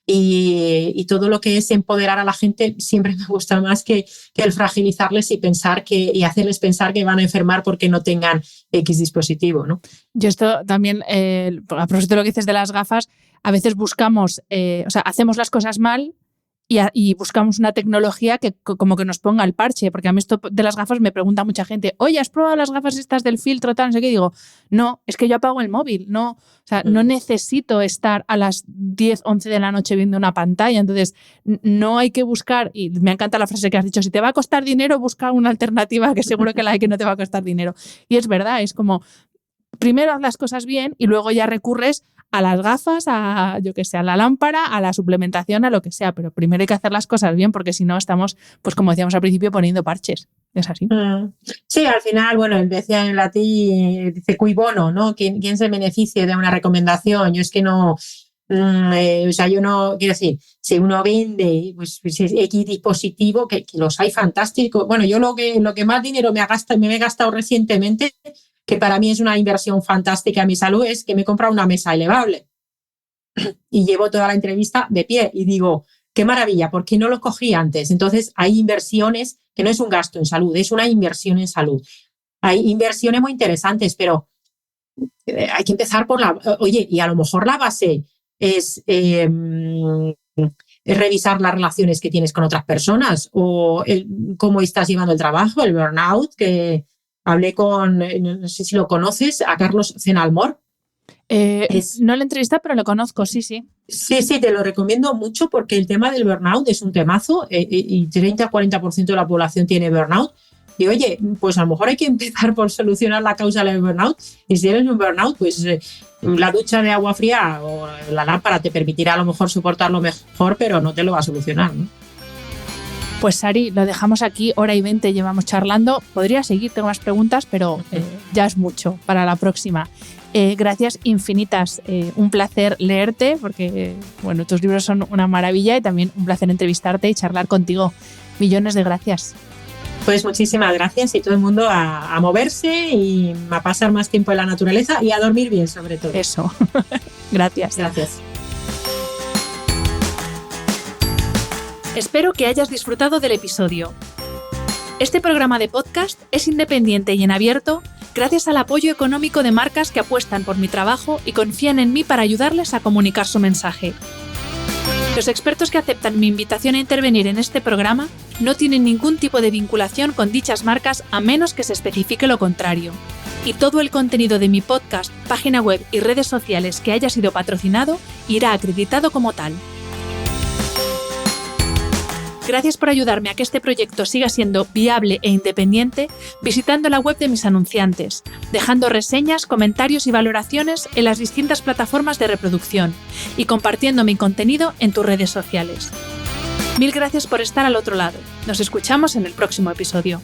Speaker 4: Y todo lo que es empoderar a la gente siempre me gusta más que el fragilizarles y hacerles pensar que van a enfermar porque no tengan X dispositivo, ¿no?
Speaker 1: Yo esto también, a propósito de lo que dices de las gafas, a veces buscamos, hacemos las cosas mal y buscamos una tecnología que como que nos ponga el parche, porque a mí esto de las gafas me pregunta mucha gente, oye, ¿has probado las gafas estas del filtro tal? No sé qué. Y digo, no, es que yo apago el móvil, no necesito estar a las 10, 11 de la noche viendo una pantalla, entonces no hay que buscar, y me encanta la frase que has dicho, si te va a costar dinero, busca una alternativa que seguro que la hay que no te va a costar dinero. Y es verdad, es como, primero haz las cosas bien y luego ya recurres a las gafas, a la lámpara, a la suplementación, a lo que sea, pero primero hay que hacer las cosas bien porque si no estamos, pues como decíamos al principio, poniendo parches. ¿Es así?
Speaker 4: Sí, al final, bueno, decía en latín, dice cui bono, ¿no? ¿Quién se beneficie de una recomendación? Yo es que no, yo no, quiero decir, si uno vende pues X dispositivo, que los hay fantásticos. Bueno, yo lo que más dinero me he gastado recientemente, que para mí es una inversión fantástica a mi salud, es que me he comprado una mesa elevable y llevo toda la entrevista de pie y digo, qué maravilla, ¿por qué no lo cogí antes? Entonces hay inversiones que no es un gasto en salud, es una inversión en salud. Hay inversiones muy interesantes, pero hay que empezar por oye, y a lo mejor la base es revisar las relaciones que tienes con otras personas o cómo estás llevando el trabajo, el burnout, que hablé con, no sé si lo conoces, a Carlos Zenalmor.
Speaker 1: No lo he entrevistado, pero lo conozco, sí.
Speaker 4: Sí, te lo recomiendo mucho porque el tema del burnout es un temazo y 30-40% de la población tiene burnout. Y oye, pues a lo mejor hay que empezar por solucionar la causa del burnout. Y si eres un burnout, pues la ducha de agua fría o la lámpara te permitirá a lo mejor soportarlo mejor, pero no te lo va a solucionar, ¿no?
Speaker 1: Pues Sari, lo dejamos aquí, 1:20 llevamos charlando. Podría seguir, tengo más preguntas, pero ya es mucho para la próxima. Gracias infinitas, un placer leerte porque bueno, tus libros son una maravilla y también un placer entrevistarte y charlar contigo. Millones de gracias.
Speaker 4: Pues muchísimas gracias y todo el mundo a moverse y a pasar más tiempo en la naturaleza y a dormir bien sobre todo.
Speaker 1: Eso, gracias.
Speaker 4: Gracias.
Speaker 1: Espero que hayas disfrutado del episodio. Este programa de podcast es independiente y en abierto gracias al apoyo económico de marcas que apuestan por mi trabajo y confían en mí para ayudarles a comunicar su mensaje. Los expertos que aceptan mi invitación a intervenir en este programa no tienen ningún tipo de vinculación con dichas marcas a menos que se especifique lo contrario. Y todo el contenido de mi podcast, página web y redes sociales que haya sido patrocinado irá acreditado como tal. Gracias por ayudarme a que este proyecto siga siendo viable e independiente visitando la web de mis anunciantes, dejando reseñas, comentarios y valoraciones en las distintas plataformas de reproducción y compartiendo mi contenido en tus redes sociales. Mil gracias por estar al otro lado. Nos escuchamos en el próximo episodio.